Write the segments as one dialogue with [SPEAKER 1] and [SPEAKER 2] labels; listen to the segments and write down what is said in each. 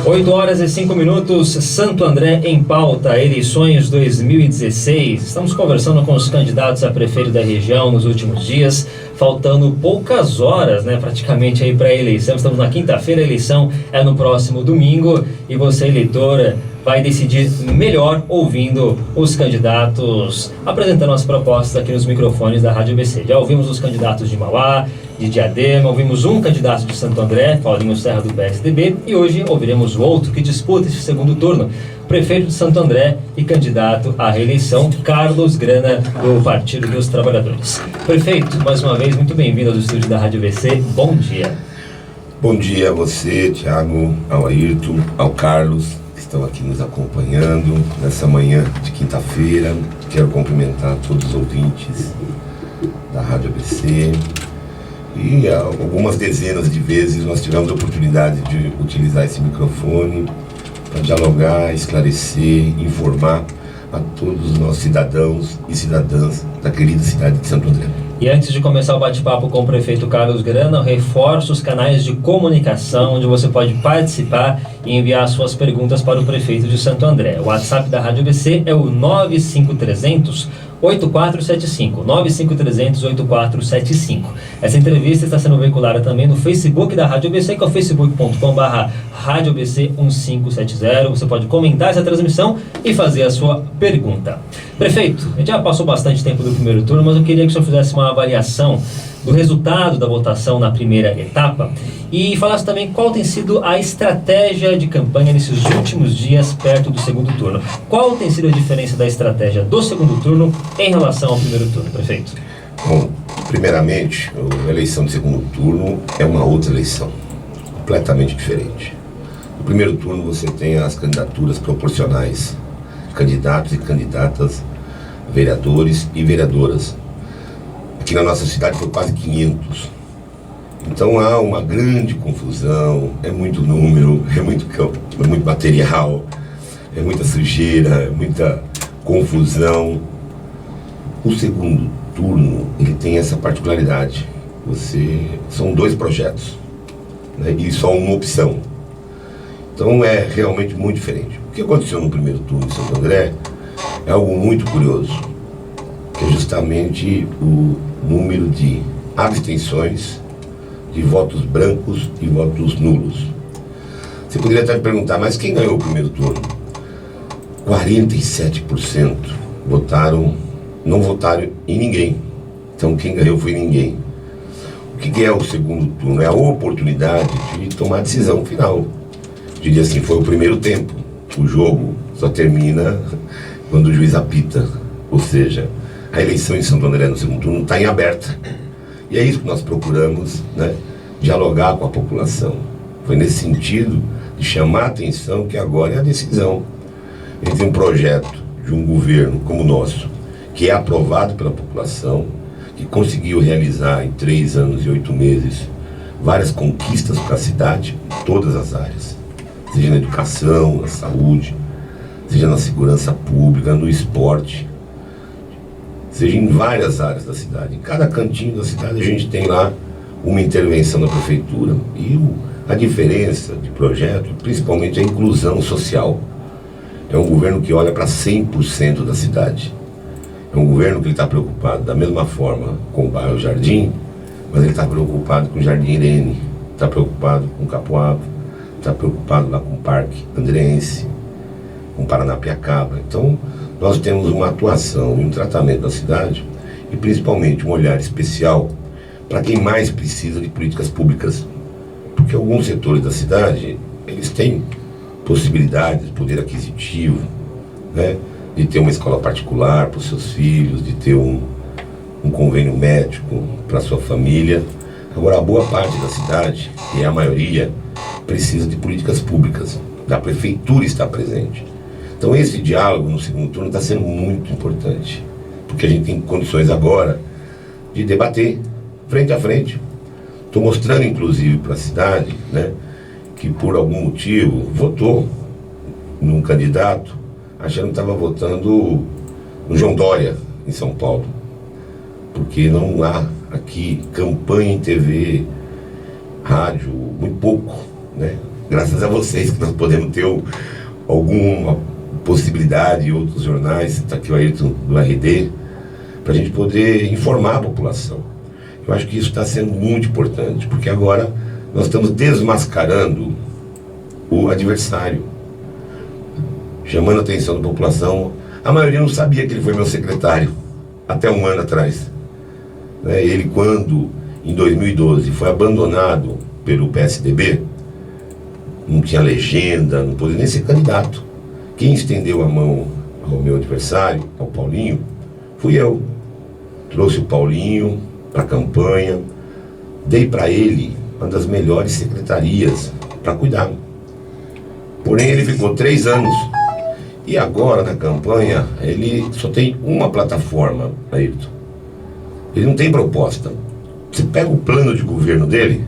[SPEAKER 1] 8h05, Santo André em pauta, eleições 2016. Estamos conversando com os candidatos a prefeito da região nos últimos dias, faltando poucas horas, praticamente aí para a eleição. Estamos na quinta-feira, a eleição é no próximo domingo e você, eleitora, vai decidir melhor ouvindo os candidatos apresentando as propostas aqui nos microfones da Rádio ABC. Já ouvimos os candidatos de Mauá, de Diadema, ouvimos um candidato de Santo André, Paulinho Serra do PSDB, e hoje ouviremos o outro que disputa esse segundo turno, prefeito de Santo André e candidato à reeleição, Carlos Grana, do Partido dos Trabalhadores. Prefeito, mais uma vez, muito bem-vindo ao estúdio da Rádio ABC. Bom dia.
[SPEAKER 2] Bom dia a você, Thiago, ao Ayrton, ao Carlos, que estão aqui nos acompanhando nessa manhã de quinta-feira. Quero cumprimentar todos os ouvintes da Rádio ABC. E algumas dezenas de vezes nós tivemos a oportunidade de utilizar esse microfone para dialogar, esclarecer, informar a todos os nossos cidadãos e cidadãs da querida cidade de Santo André.
[SPEAKER 1] E antes de começar o bate-papo com o prefeito Carlos Grana, eu reforço os canais de comunicação onde você pode participar e enviar suas perguntas para o prefeito de Santo André. O WhatsApp da Rádio ABC é o 95300-8475, 95300-8475. Essa entrevista está sendo veiculada também no Facebook da Rádio ABC, que é o facebook.com/Rádio ABC 1570. Você pode comentar essa transmissão e fazer a sua pergunta. Prefeito, a gente já passou bastante tempo do primeiro turno, mas eu queria que o senhor fizesse uma avaliação do resultado da votação na primeira etapa e falasse também qual tem sido a estratégia de campanha nesses últimos dias perto do segundo turno. Qual tem sido a diferença da estratégia do segundo turno em relação ao primeiro turno, prefeito?
[SPEAKER 2] Bom, primeiramente, a eleição de segundo turno é uma outra eleição, completamente diferente. No primeiro turno você tem as candidaturas proporcionais, candidatos e candidatas, vereadores e vereadoras. Aqui na nossa cidade foi quase 500. Então há uma grande confusão, é muito número, é muito material, é muita sujeira, é muita confusão. O segundo turno, ele tem essa particularidade. São 2 projetos, e só uma opção. Então é realmente muito diferente. O que aconteceu no primeiro turno de Santo André é algo muito curioso, que é justamente o número de abstenções, de votos brancos e votos nulos. Você poderia até me perguntar, mas quem ganhou o primeiro turno? 47% não votaram em ninguém. Então quem ganhou foi ninguém. O que é o segundo turno? É a oportunidade de tomar a decisão final. Diria assim, foi o primeiro tempo. O jogo só termina quando o juiz apita. Ou seja, a eleição em Santo André no segundo turno está em aberta. E é isso que nós procuramos, dialogar com a população. Foi nesse sentido de chamar a atenção que agora é a decisão entre um projeto de um governo como o nosso, que é aprovado pela população, que conseguiu realizar em 3 anos e 8 meses várias conquistas para a cidade, em todas as áreas, seja na educação, na saúde, seja na segurança pública, no esporte, seja em várias áreas da cidade. Em cada cantinho da cidade a gente tem lá uma intervenção da prefeitura. E a diferença de projeto, principalmente a inclusão social. É um governo que olha para 100% da cidade. É um governo que está preocupado da mesma forma com o bairro Jardim, mas ele está preocupado com o Jardim Irene, está preocupado com o Capoava, está preocupado lá com o Parque Andrense, com o Paranapiacaba. Então, nós temos uma atuação e um tratamento da cidade e principalmente um olhar especial para quem mais precisa de políticas públicas. Porque alguns setores da cidade, eles têm possibilidades, poder aquisitivo, de ter uma escola particular para os seus filhos, de ter um convênio médico para a sua família. Agora, a boa parte da cidade, e a maioria, precisa de políticas públicas, da prefeitura estar presente. Então esse diálogo no segundo turno está sendo muito importante, porque a gente tem condições agora de debater frente a frente. Estou mostrando inclusive para a cidade, que por algum motivo votou num candidato achando que estava votando no João Dória, em São Paulo, porque não há aqui campanha em TV, rádio, muito pouco, graças a vocês que nós podemos ter alguma possibilidade, outros jornais, está aqui o Ayrton do RD, para a gente poder informar a população. Eu acho que isso está sendo muito importante, porque agora nós estamos desmascarando o adversário, chamando a atenção da população. A maioria não sabia que ele foi meu secretário, até um ano atrás. Ele, quando, em 2012, foi abandonado pelo PSDB, não tinha legenda, não podia nem ser candidato. Quem estendeu a mão ao meu adversário, ao Paulinho, fui eu. Trouxe o Paulinho para a campanha, dei para ele uma das melhores secretarias para cuidar. Porém, ele ficou 3 anos. E agora, na campanha, ele só tem uma plataforma, Ayrton. Ele não tem proposta. Você pega o plano de governo dele,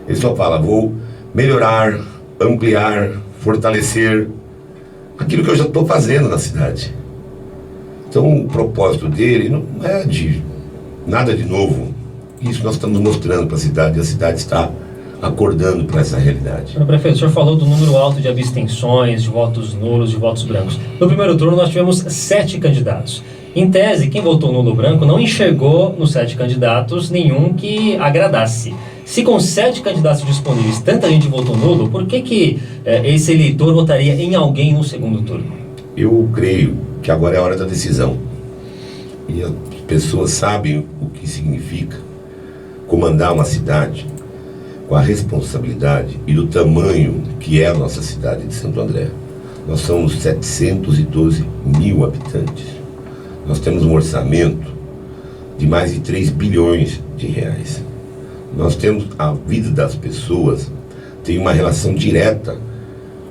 [SPEAKER 2] ele só fala: vou melhorar, ampliar, fortalecer aquilo que eu já estou fazendo na cidade. Então, o propósito dele não é de nada de novo. Isso nós estamos mostrando para a cidade, e a cidade está acordando para essa realidade.
[SPEAKER 1] Prefeito, o senhor falou do número alto de abstenções, de votos nulos, de votos brancos. No primeiro turno nós tivemos 7 candidatos. Em tese, quem votou nulo ou branco não enxergou nos 7 candidatos nenhum que agradasse. Se com 7 candidatos disponíveis tanta gente votou nulo, por que esse eleitor votaria em alguém no segundo turno?
[SPEAKER 2] Eu creio que agora é a hora da decisão. E as pessoas sabem o que significa comandar uma cidade com a responsabilidade e do tamanho que é a nossa cidade de Santo André. Nós somos 712 mil habitantes. Nós temos um orçamento de mais de 3 bilhões de reais. Nós temos a vida das pessoas, tem uma relação direta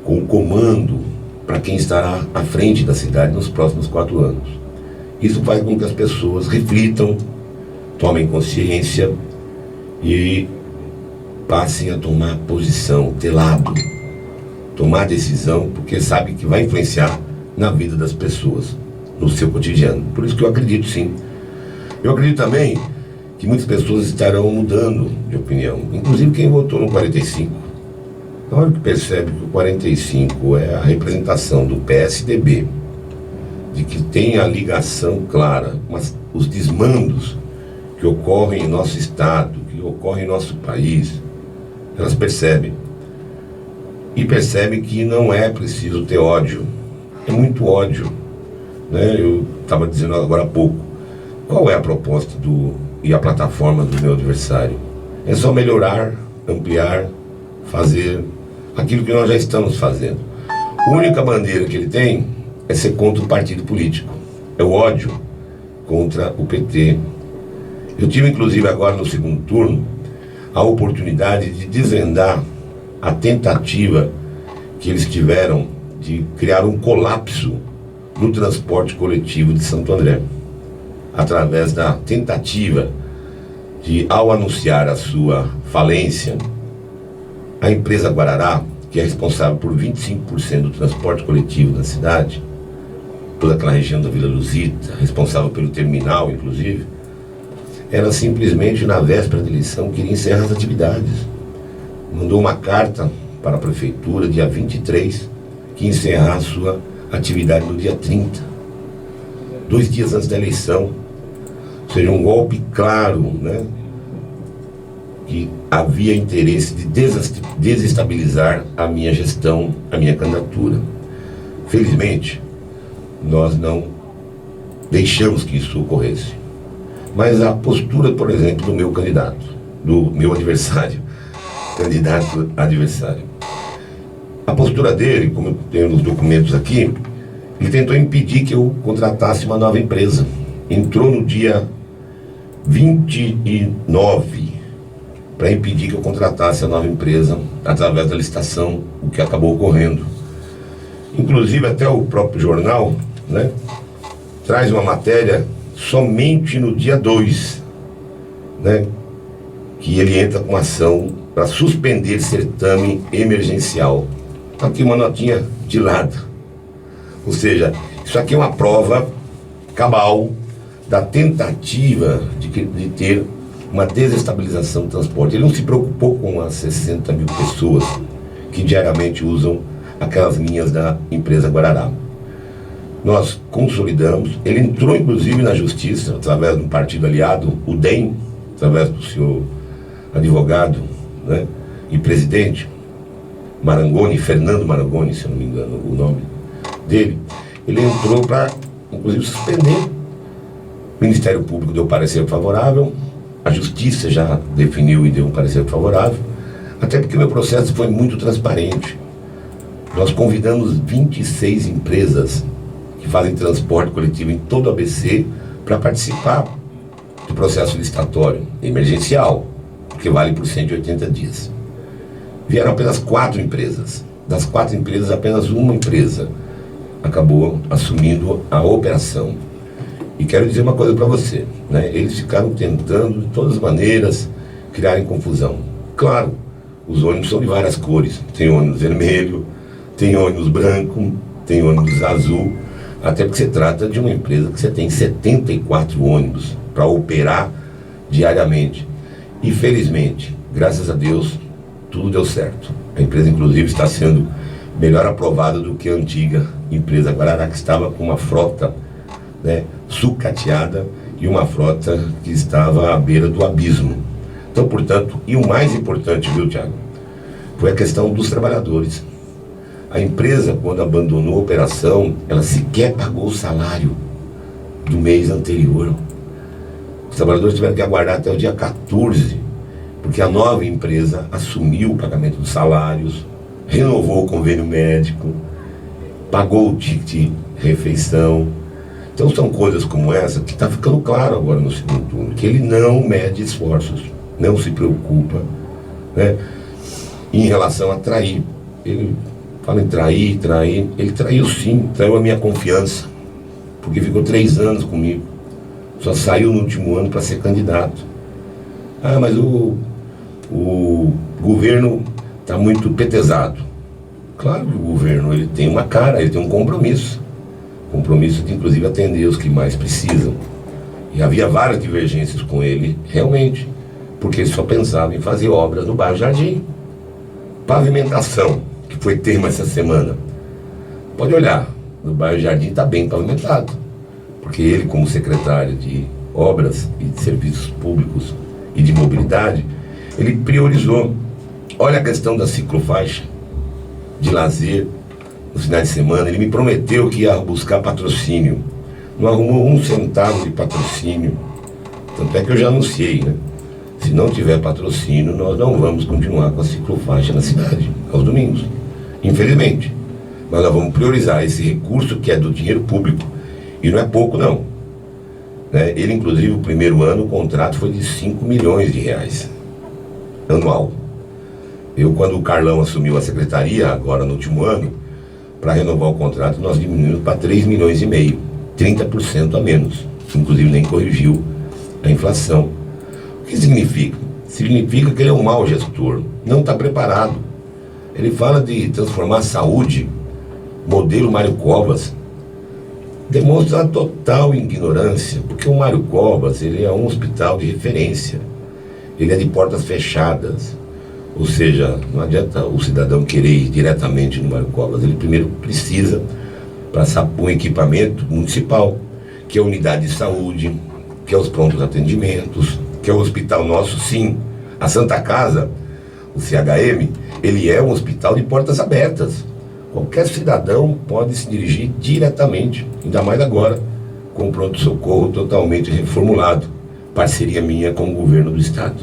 [SPEAKER 2] com o comando para quem estará à frente da cidade nos próximos 4 anos. Isso faz com que as pessoas reflitam, tomem consciência e passem a tomar posição, ter lado, tomar decisão, porque sabe que vai influenciar na vida das pessoas, no seu cotidiano. Por isso que eu acredito, sim. Eu acredito também que muitas pessoas estarão mudando de opinião, inclusive quem votou no 45. Na hora que percebe que o 45 é a representação do PSDB, de que tem a ligação clara, mas os desmandos que ocorrem em nosso estado, que ocorrem em nosso país, elas percebem. E percebem que não é preciso ter ódio. É muito ódio. Eu estava dizendo agora há pouco, qual é a proposta e a plataforma do meu adversário? É só melhorar, ampliar, fazer aquilo que nós já estamos fazendo. A única bandeira que ele tem é ser contra o partido político. É o ódio contra o PT. Eu tive, inclusive, agora no segundo turno, a oportunidade de desvendar a tentativa que eles tiveram de criar um colapso no transporte coletivo de Santo André, através da tentativa de, ao anunciar a sua falência, a empresa Guarará, que é responsável por 25% do transporte coletivo da cidade, toda aquela região da Vila Luzita, responsável pelo terminal, inclusive, ela simplesmente, na véspera da eleição, queria encerrar as atividades. Mandou uma carta para a prefeitura, dia 23, que encerrar a sua atividade no dia 30, 2 dias antes da eleição. Ou seja, um golpe claro, que havia interesse de desestabilizar a minha gestão, a minha candidatura. Felizmente, nós não deixamos que isso ocorresse. Mas a postura, por exemplo, do meu candidato, do meu adversário, candidato adversário, a postura dele, como eu tenho nos documentos aqui, ele tentou impedir que eu contratasse uma nova empresa. Entrou no dia 29 para impedir que eu contratasse a nova empresa através da licitação, o que acabou ocorrendo. Inclusive até o próprio jornal, traz uma matéria somente no dia 2, que ele entra com ação para suspender certame emergencial. Aqui uma notinha de lado. Ou seja, isso aqui é uma prova cabal da tentativa de ter uma desestabilização do transporte. Ele não se preocupou com as 60 mil pessoas que diariamente usam aquelas linhas da empresa Guarará. Nós consolidamos, ele entrou inclusive na justiça, através de um partido aliado, o DEM, através do senhor advogado, né, e presidente, Marangoni, Fernando Marangoni, se eu não me engano o nome dele. Ele entrou para, inclusive, suspender. O Ministério Público deu parecer favorável, a Justiça já definiu e deu um parecer favorável, até porque o meu processo foi muito transparente. Nós convidamos 26 empresas que fazem transporte coletivo em todo o ABC para participar do processo licitatório emergencial, que vale por 180 dias. Vieram apenas 4 empresas. Das 4 empresas, apenas uma empresa acabou assumindo a operação. E quero dizer uma coisa para você, né? Eles ficaram tentando, de todas as maneiras, criarem confusão. Claro, os ônibus são de várias cores. Tem ônibus vermelho, tem ônibus branco, tem ônibus azul. Até porque se trata de uma empresa que você tem 74 ônibus para operar diariamente. E felizmente, graças a Deus, tudo deu certo. A empresa, inclusive, está sendo melhor aprovada do que a antiga empresa Guarará, que estava com uma frota, né, sucateada e uma frota que estava à beira do abismo. Então, portanto, e o mais importante, viu, Thiago, foi a questão dos trabalhadores. A empresa, quando abandonou a operação, ela sequer pagou o salário do mês anterior. Os trabalhadores tiveram que aguardar até o dia 14, porque a nova empresa assumiu o pagamento dos salários, renovou o convênio médico, pagou o ticket refeição. Então são coisas como essa que está ficando claro agora no segundo turno, que ele não mede esforços, não se preocupa, né, em relação a trair. Ele fala em trair, ele traiu sim, traiu a minha confiança, porque ficou 3 anos comigo, só saiu no último ano para ser candidato. Ah, mas o governo está muito petezado. Claro que o governo ele tem uma cara, ele tem um compromisso de inclusive atender os que mais precisam. E havia várias divergências com ele, realmente, porque ele só pensava em fazer obras no bairro Jardim. Pavimentação, que foi tema essa semana. Pode olhar, no bairro Jardim está bem pavimentado, porque ele, como secretário de Obras e de Serviços Públicos e de Mobilidade, ele priorizou. Olha a questão da ciclofaixa, de lazer, nos finais de semana. Ele me prometeu que ia buscar patrocínio. Não arrumou 1 centavo de patrocínio. Tanto é que eu já anunciei, né? Se não tiver patrocínio, nós não vamos continuar com a ciclofaixa na cidade, aos domingos. Infelizmente. Mas nós vamos priorizar esse recurso que é do dinheiro público. E não é pouco, não. Né? Ele, inclusive, o primeiro ano, o contrato foi de 5 milhões de reais. Anual. Eu, quando o Carlão assumiu a secretaria, agora no último ano, para renovar o contrato, nós diminuímos para 3 milhões e meio. 30% a menos. Inclusive nem corrigiu a inflação. O que significa? Significa que ele é um mau gestor, não está preparado. Ele fala de transformar a saúde, modelo Mário Covas, demonstra total ignorância, porque o Mário Covas ele é um hospital de referência, ele é de portas fechadas, ou seja, não adianta o cidadão querer ir diretamente no Mário Covas, ele primeiro precisa passar por um equipamento municipal, que é a unidade de saúde, que é os prontos atendimentos, que é o hospital nosso, sim. A Santa Casa, o CHM, ele é um hospital de portas abertas. Qualquer cidadão pode se dirigir diretamente, ainda mais agora, com o pronto-socorro totalmente reformulado. Parceria minha com o governo do estado.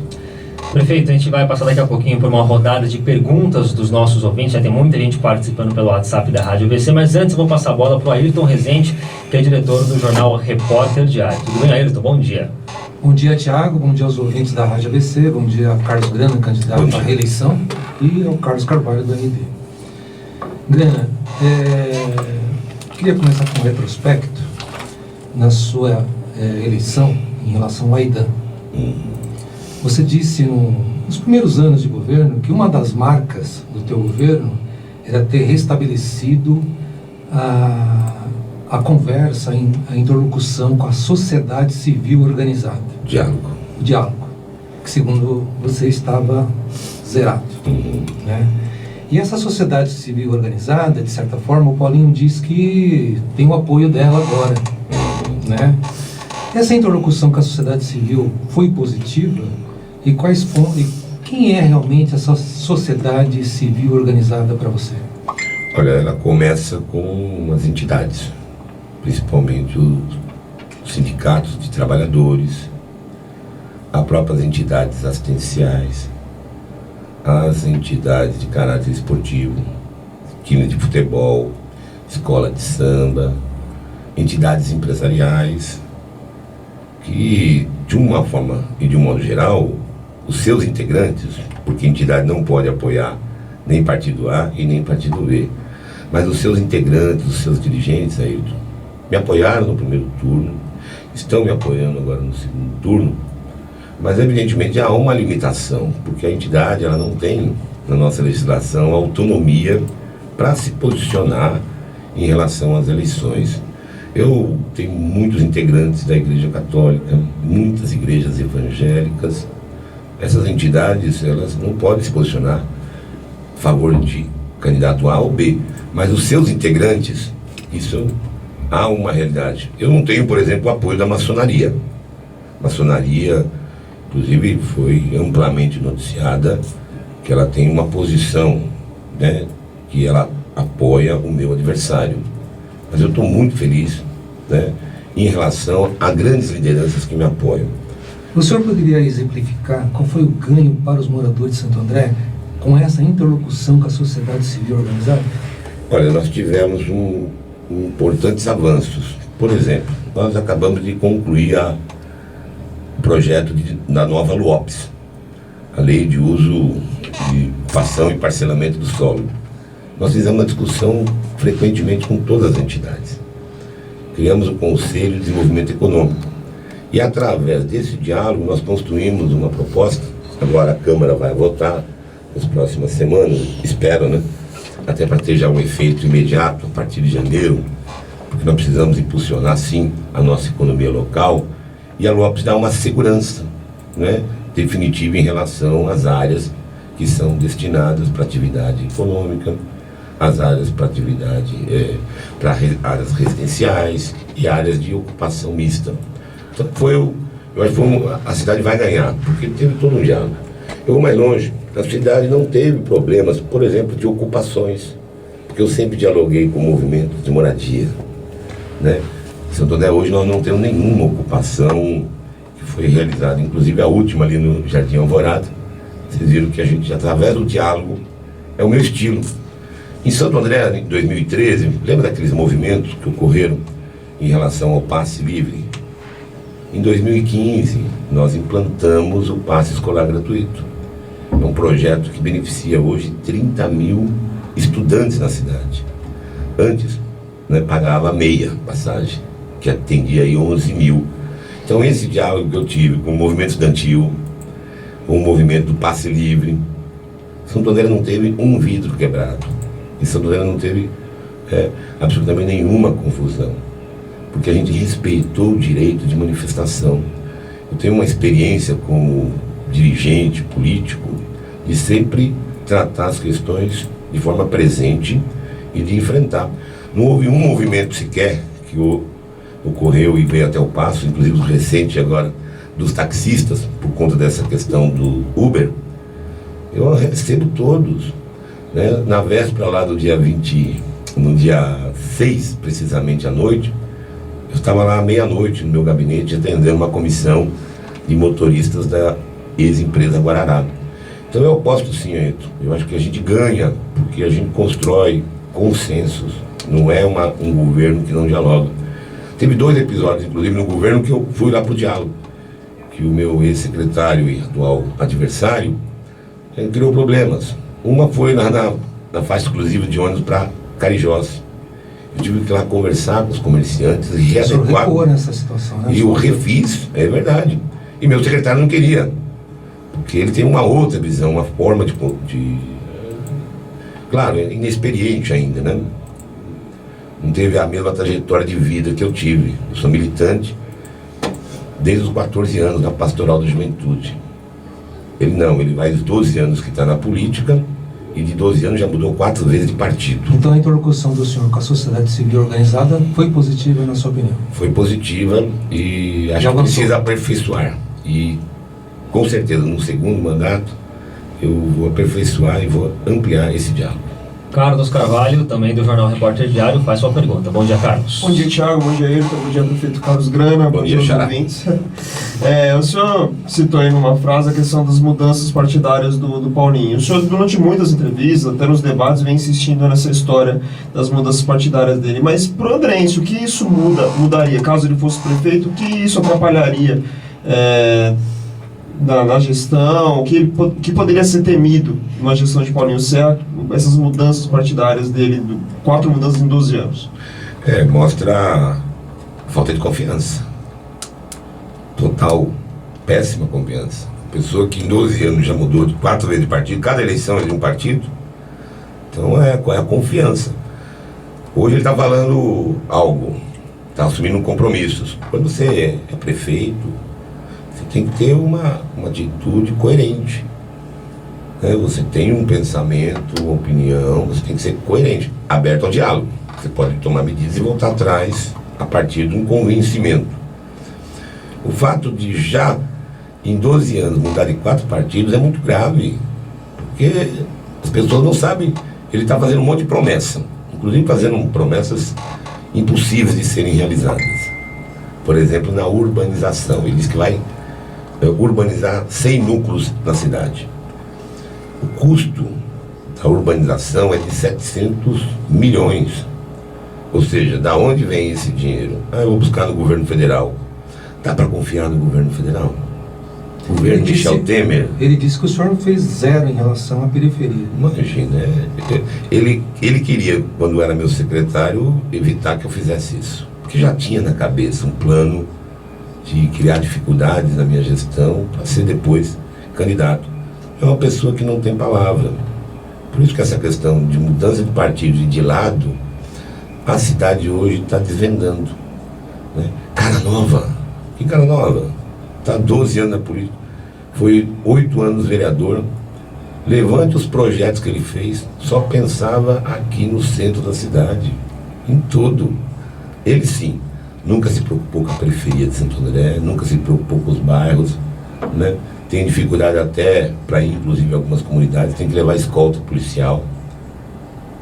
[SPEAKER 1] Prefeito, a gente vai passar daqui a pouquinho por uma rodada de perguntas dos nossos ouvintes. Já tem muita gente participando pelo WhatsApp da Rádio ABC, mas antes eu vou passar a bola para o Ayrton Rezende, que é diretor do jornal Repórter Diário. Tudo bem, Ayrton? Bom dia.
[SPEAKER 3] Bom dia, Thiago. Bom dia aos ouvintes da Rádio ABC. Bom dia a Carlos Grana, candidato à reeleição, e ao Carlos Carvalho, do RD. Grana, queria começar com um retrospecto na sua eleição em relação ao Aidan. Você disse nos primeiros anos de governo que uma das marcas do teu governo era ter restabelecido a conversa, a interlocução com a sociedade civil organizada.
[SPEAKER 2] Diálogo.
[SPEAKER 3] O diálogo, que segundo você estava zerado. Né? E essa sociedade civil organizada, de certa forma, o Paulinho diz que tem o apoio dela agora, né? Essa interlocução com a sociedade civil foi positiva? E quem é realmente essa sociedade civil organizada para você?
[SPEAKER 2] Olha, ela começa com as entidades, principalmente os sindicatos de trabalhadores, as próprias entidades assistenciais, as entidades de caráter esportivo, time de futebol, escola de samba, entidades empresariais, que de uma forma e de um modo geral, os seus integrantes, porque a entidade não pode apoiar nem partido A e nem partido B, mas os seus integrantes, os seus dirigentes, Ailton, me apoiaram no primeiro turno, estão me apoiando agora no segundo turno, mas evidentemente há uma limitação, porque a entidade ela não tem, na nossa legislação, autonomia para se posicionar em relação às eleições. Eu tenho muitos integrantes da Igreja Católica, muitas igrejas evangélicas. Essas entidades, elas não podem se posicionar a favor de candidato A ou B, mas os seus integrantes, isso há uma realidade. Eu não tenho, por exemplo, o apoio da maçonaria. Maçonaria, inclusive, foi amplamente noticiada que ela tem uma posição, né, que ela apoia o meu adversário. Mas eu estou muito feliz, né, em relação a grandes lideranças que me apoiam.
[SPEAKER 3] O senhor poderia exemplificar qual foi o ganho para os moradores de Santo André com essa interlocução com a sociedade civil organizada?
[SPEAKER 2] Olha, nós tivemos importantes avanços. Por exemplo, nós acabamos de concluir o projeto da nova LUOPS, a Lei de Uso de Ocupação e Parcelamento do Solo. Nós fizemos uma discussão frequentemente com todas as entidades. Criamos o Conselho de Desenvolvimento Econômico. E através desse diálogo nós construímos uma proposta. Agora a Câmara vai votar nas próximas semanas, espero, né? Até para ter já um efeito imediato a partir de janeiro, porque nós precisamos impulsionar sim a nossa economia local, e a LUOPS dá uma segurança, né, definitiva em relação às áreas que são destinadas para atividade econômica, as áreas para atividade, para áreas residenciais e áreas de ocupação mista. Então eu acho que a cidade vai ganhar, porque teve todo um diálogo. Eu vou mais longe, a cidade não teve problemas, por exemplo, de ocupações, porque eu sempre dialoguei com movimentos de moradia, né? Em Santo André hoje nós não temos nenhuma ocupação que foi realizada, inclusive a última ali no Jardim Alvorada. Vocês viram que a gente, através do diálogo, é o meu estilo. Em Santo André, em 2013, lembra daqueles movimentos que ocorreram em relação ao passe livre? Em 2015, nós implantamos o passe escolar gratuito. É um projeto que beneficia hoje 30 mil estudantes na cidade. Antes, né, pagava meia passagem, que atendia aí 11 mil. Então esse diálogo que eu tive com o movimento estudantil, com o movimento do passe livre, Santo André não teve um vidro quebrado. Em Santo André não teve absolutamente nenhuma confusão, porque a gente respeitou o direito de manifestação. Eu tenho uma experiência como dirigente político de sempre tratar as questões de forma presente e de enfrentar. Não houve um movimento sequer que ocorreu e veio até o passo, inclusive o recente agora dos taxistas, por conta dessa questão do Uber. Eu recebo todos, né? Na véspera lá do dia 20, no dia 6, precisamente à noite, eu estava lá à meia-noite no meu gabinete atendendo uma comissão de motoristas da ex-empresa Guarará. Então eu aposto sim, Ailton. Eu acho que a gente ganha porque a gente constrói consensos. Não é um governo que não dialoga. Teve 2 episódios, inclusive, no governo que eu fui lá para o diálogo, que o meu ex-secretário e atual adversário criou problemas. Uma foi na faixa exclusiva de ônibus para Carijós. Eu tive que ir lá conversar com os comerciantes e readequar.
[SPEAKER 3] Nessa situação, né?
[SPEAKER 2] E eu refiz, é verdade. E meu secretário não queria, porque ele tem uma outra visão, uma forma de claro, é inexperiente ainda, né? Não teve a mesma trajetória de vida que eu tive. Eu sou militante desde os 14 anos na Pastoral da Juventude. Ele não, ele faz 12 anos que está na política e de 12 anos já mudou 4 vezes de partido.
[SPEAKER 3] Então a interlocução do senhor com a sociedade civil organizada foi positiva, na sua opinião?
[SPEAKER 2] Foi positiva e acho
[SPEAKER 3] Já
[SPEAKER 2] que
[SPEAKER 3] avançou.
[SPEAKER 2] precisa aperfeiçoar. E com certeza no segundo mandato eu vou aperfeiçoar e vou ampliar esse diálogo.
[SPEAKER 1] Carlos Carvalho, também do Jornal Repórter Diário, faz sua pergunta. Bom dia, Carlos.
[SPEAKER 4] Bom dia, Thiago. Bom dia, Ayrton. Bom dia, prefeito Carlos Grana.
[SPEAKER 2] Bom dia,
[SPEAKER 4] aos
[SPEAKER 2] Xará.
[SPEAKER 4] ouvintes. O senhor citou aí numa frase a questão das mudanças partidárias do Paulinho. O senhor, durante muitas entrevistas, até nos debates, vem insistindo nessa história das mudanças partidárias dele. Mas, pro Andrense, o que isso mudaria? Caso ele fosse prefeito, o que isso atrapalharia na gestão? O que poderia ser temido numa gestão de Paulinho Serra, essas mudanças partidárias dele, 4 mudanças em 12 anos?
[SPEAKER 2] Mostra falta de confiança. Total, péssima confiança. Pessoa que em 12 anos já mudou de 4 vezes de partido, cada eleição é de um partido. Então qual é a confiança? Hoje ele está falando algo, está assumindo compromissos. Quando você é prefeito, você tem que ter uma atitude coerente. Você tem um pensamento, uma opinião, você tem que ser coerente, aberto ao diálogo. Você pode tomar medidas e voltar atrás a partir de um convencimento. O fato de já em 12 anos mudar de 4 partidos é muito grave, porque as pessoas não sabem. Ele está fazendo um monte de promessa, inclusive fazendo promessas impossíveis de serem realizadas. Por exemplo, na urbanização, ele diz que vai urbanizar 100 núcleos na cidade. O custo da urbanização é de 700 milhões. Ou seja, da onde vem esse dinheiro? Eu vou buscar no governo federal. Dá para confiar no governo federal? O governo Michel Temer...
[SPEAKER 3] Ele disse que o senhor fez 0 em relação à periferia.
[SPEAKER 2] Imagina, ele queria, quando era meu secretário, evitar que eu fizesse isso. Porque já tinha na cabeça um plano de criar dificuldades na minha gestão para ser depois candidato. É uma pessoa que não tem palavra. Por isso que essa questão de mudança de partido e de lado, a cidade hoje está desvendando. Cara nova. Que cara nova? Está 12 anos na política. Foi 8 anos vereador. Levante os projetos que ele fez. Só pensava aqui no centro da cidade. Em tudo. Ele sim. Nunca se preocupou com a periferia de Santo André. Nunca se preocupou com os bairros. Tem dificuldade até para ir, inclusive, em algumas comunidades. Tem que levar escolta policial.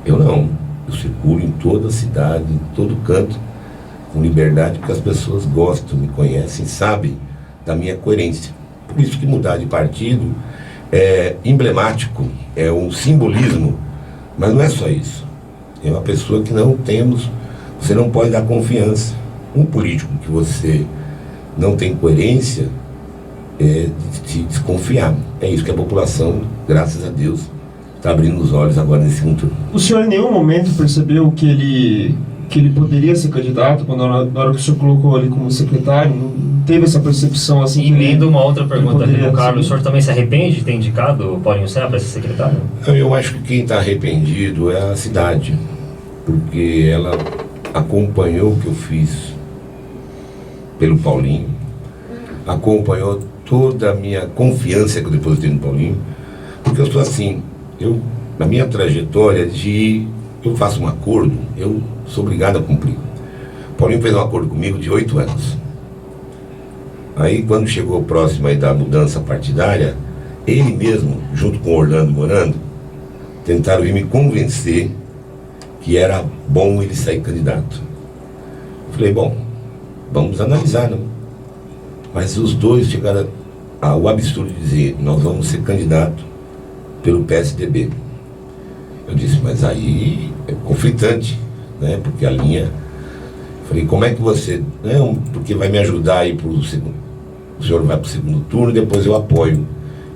[SPEAKER 2] Eu não. Eu circulo em toda a cidade, em todo canto, com liberdade, porque as pessoas gostam, me conhecem, sabem da minha coerência. Por isso que mudar de partido é emblemático, é um simbolismo, mas não é só isso. É uma pessoa que não temos, você não pode dar confiança. Um político que você não tem coerência é de desconfiar. É isso que a população, graças a Deus, está abrindo os olhos agora nesse segundo turno.
[SPEAKER 4] O senhor em nenhum momento percebeu que ele poderia ser candidato, quando na hora que o senhor colocou ali como secretário, não teve essa percepção assim?
[SPEAKER 1] E emendo uma outra pergunta aqui do Carlos. O senhor
[SPEAKER 4] assim,
[SPEAKER 1] também se arrepende de ter indicado o Paulinho Serra para ser secretário?
[SPEAKER 2] Eu acho que quem está arrependido é a cidade, porque ela acompanhou o que eu fiz pelo Paulinho, acompanhou toda a minha confiança que eu depositei no Paulinho, porque eu sou assim, na minha trajetória eu faço um acordo, eu sou obrigado a cumprir. O Paulinho fez um acordo comigo de 8 anos. Aí quando chegou próximo aí da mudança partidária, ele mesmo, junto com o Orlando Morando, tentaram vir me convencer que era bom ele sair candidato. Eu falei, bom, vamos analisar, não? Mas os dois chegaram ao absurdo de dizer, nós vamos ser candidato pelo PSDB. Eu disse, mas aí é conflitante, porque a linha... Falei, como é que você... porque vai me ajudar aí pro segundo... O senhor vai pro segundo turno e depois eu apoio.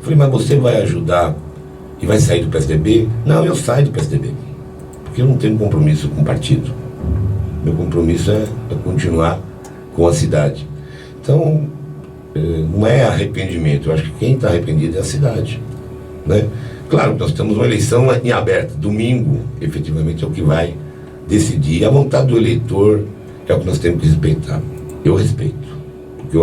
[SPEAKER 2] Falei, mas você vai ajudar e vai sair do PSDB? Não, eu saio do PSDB. Porque eu não tenho compromisso com o partido. Meu compromisso é continuar com a cidade. Então, não é arrependimento. Eu acho que quem está arrependido é a cidade. Claro que nós temos uma eleição em aberto. Domingo, efetivamente, é o que vai decidir. A vontade do eleitor é o que nós temos que respeitar. Eu respeito. Porque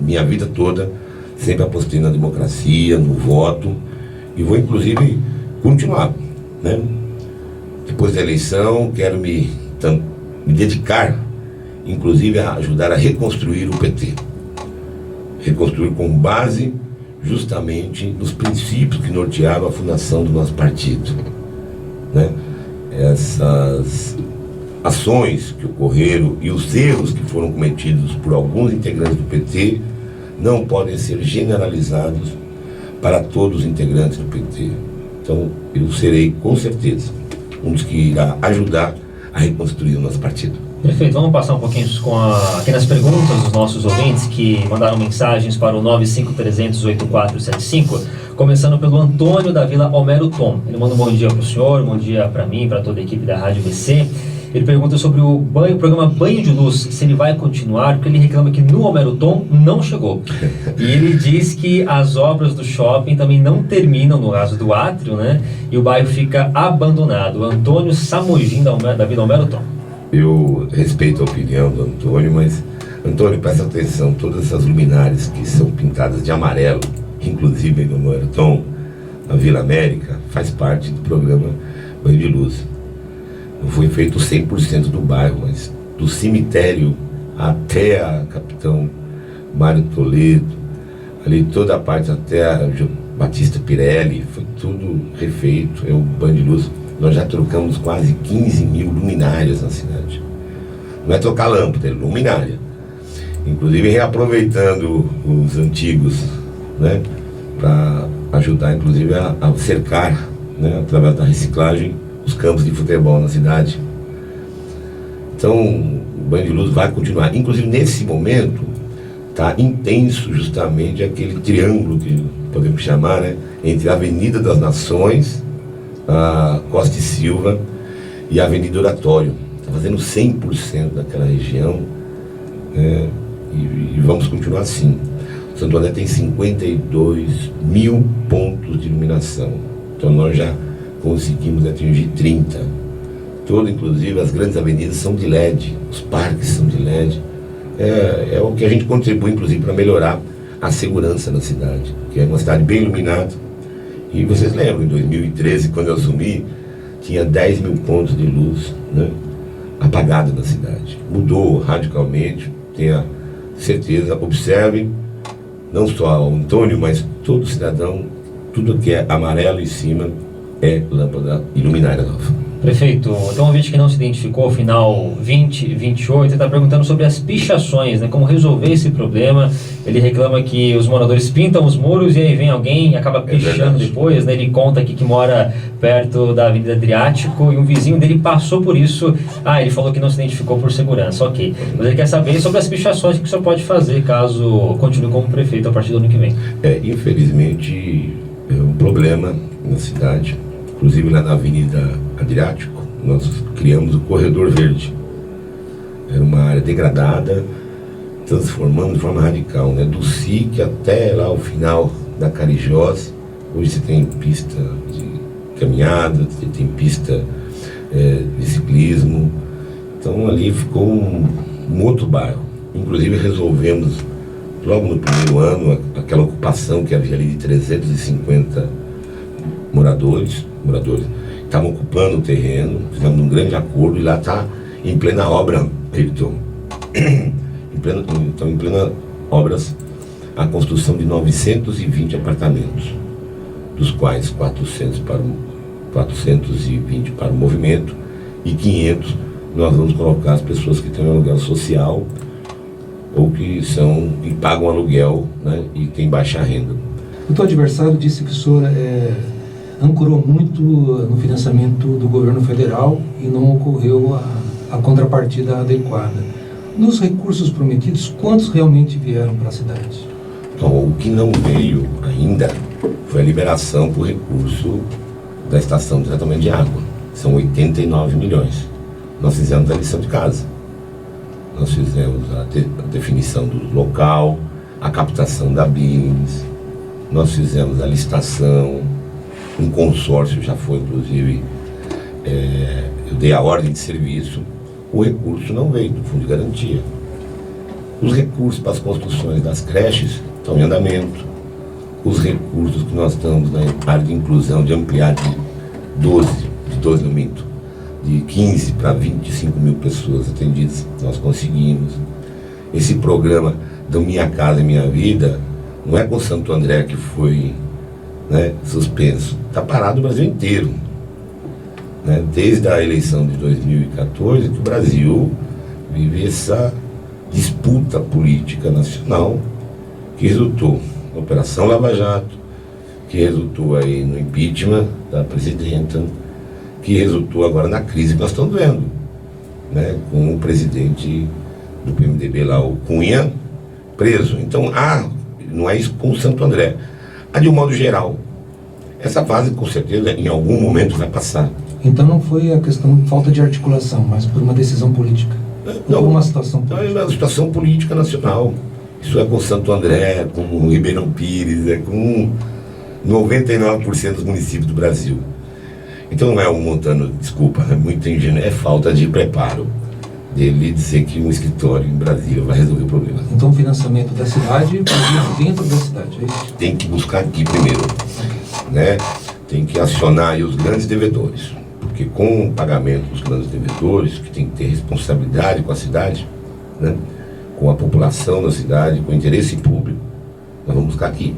[SPEAKER 2] minha vida toda sempre apostei na democracia, no voto. E vou, inclusive, continuar, né? Depois da eleição, quero me dedicar, inclusive, a ajudar a reconstruir o PT. Reconstruir com base justamente nos princípios que nortearam a fundação do nosso partido, né? Essas ações que ocorreram e os erros que foram cometidos por alguns integrantes do PT não podem ser generalizados para todos os integrantes do PT. Então, eu serei, com certeza, um dos que irá ajudar a reconstruir o nosso partido.
[SPEAKER 1] Perfeito, vamos passar um pouquinho aqui nas perguntas dos nossos ouvintes que mandaram mensagens para o 953008475, começando pelo Antônio da Vila Homero Tom. Ele manda um bom dia para o senhor, um bom dia para mim, para toda a equipe da Rádio BC. Ele pergunta sobre o programa Banho de Luz, se ele vai continuar, porque ele reclama que no Homero Tom não chegou. E ele diz que as obras do shopping também não terminam, no caso do átrio, né? E o bairro fica abandonado. Antônio Samogin da Vila Homero Tom.
[SPEAKER 2] Eu respeito a opinião do Antônio, mas, Antônio, presta atenção, todas essas luminárias que são pintadas de amarelo, inclusive no Homero Tom, na Vila América, faz parte do programa Banho de Luz. Não foi feito 100% do bairro, mas do cemitério até a Capitão Mário Toledo, ali toda a parte até a Batista Pirelli, foi tudo refeito, é o Banho de Luz. Nós já trocamos quase 15 mil luminárias na cidade. Não é trocar lâmpada, é luminária. Inclusive reaproveitando os antigos, né, para ajudar inclusive a cercar, né, através da reciclagem, os campos de futebol na cidade. Então, o Banho de Luz vai continuar. Inclusive, nesse momento, está intenso justamente aquele triângulo que podemos chamar, né, entre a Avenida das Nações, a Costa e Silva e a Avenida Oratório. Está fazendo 100% daquela região, né, e vamos continuar assim. Santo André tem 52 mil pontos de iluminação. Então, nós já conseguimos atingir 30. Inclusive as grandes avenidas são de LED, os parques são de LED. É o que a gente contribui, inclusive, para melhorar a segurança na cidade, que é uma cidade bem iluminada. E vocês lembram, em 2013, quando eu assumi, tinha 10 mil pontos de luz, né, apagados na cidade. Mudou radicalmente, tenha certeza, observem, não só o Antônio, mas todo cidadão, tudo que é amarelo em cima é lâmpada iluminária nova.
[SPEAKER 1] Prefeito, tem um ouvinte que não se identificou, final 2028, ele está perguntando sobre as pichações, né? Como resolver esse problema. Ele reclama que os moradores pintam os muros e aí vem alguém e acaba pichando depois, né? Ele conta aqui que mora perto da Avenida Adriático e um vizinho dele passou por isso. Ele falou que não se identificou por segurança, ok. Mas ele quer saber sobre as pichações que o senhor pode fazer caso continue como prefeito a partir do ano que vem.
[SPEAKER 2] Infelizmente, é um problema na cidade. Inclusive lá na Avenida Adriático, nós criamos o Corredor Verde. Era uma área degradada, transformando de forma radical, né? Do SIC até lá o final da Carijós. Hoje você tem pista de caminhada, você tem pista de ciclismo. Então ali ficou um outro bairro. Inclusive resolvemos, logo no primeiro ano, aquela ocupação que havia ali de 350 moradores estavam ocupando o terreno, fizemos um grande acordo e lá está em plena obra, Ayrton. Em plena obras, a construção de 920 apartamentos, dos quais 420 para o movimento e 500 nós vamos colocar as pessoas que têm um aluguel social ou que pagam aluguel, né, e têm baixa renda.
[SPEAKER 3] O teu adversário disse que o senhor ancorou muito no financiamento do governo federal e não ocorreu a contrapartida adequada. Nos recursos prometidos, quantos realmente vieram para a cidade?
[SPEAKER 2] Então, o que não veio ainda foi a liberação por recurso da estação de tratamento de água. São 89 milhões. Nós fizemos a lição de casa. Nós fizemos a definição do local, a captação da billings, nós fizemos a licitação, um consórcio já foi, inclusive, eu dei a ordem de serviço. O recurso não veio do Fundo de Garantia. Os recursos para as construções das creches estão em andamento. Os recursos que nós estamos na área de inclusão, de ampliar de 12 no minto, de 15 para 25 mil pessoas atendidas. Nós conseguimos. Esse programa do Minha Casa Minha Vida não é com Santo André que foi, né, suspenso. Está parado o Brasil inteiro. Né? Desde a eleição de 2014 que o Brasil vive essa disputa política nacional que resultou na Operação Lava Jato, que resultou aí no impeachment da presidenta, que resultou agora na crise que nós estamos vendo, né, com o presidente do PMDB lá, o Cunha, preso. Então, não é isso com o Santo André. De um modo geral, essa fase com certeza em algum momento vai passar.
[SPEAKER 3] Então não foi a questão de falta de articulação, mas por uma decisão política.
[SPEAKER 2] Não,
[SPEAKER 3] por uma situação política.
[SPEAKER 2] É uma situação política nacional. Isso é com Santo André, com Ribeirão Pires, é com 99% dos municípios do Brasil. Então não é um montando, desculpa, é muito ingênuo, é falta de preparo dele dizer que um escritório em Brasília vai resolver o problema.
[SPEAKER 3] Então o financiamento da cidade dentro da cidade, é isso?
[SPEAKER 2] Tem que buscar aqui primeiro, né? Tem que acionar aí os grandes devedores, porque com o pagamento dos grandes devedores, que tem que ter responsabilidade com a cidade, né? Com a população da cidade, com o interesse público, nós vamos buscar aqui.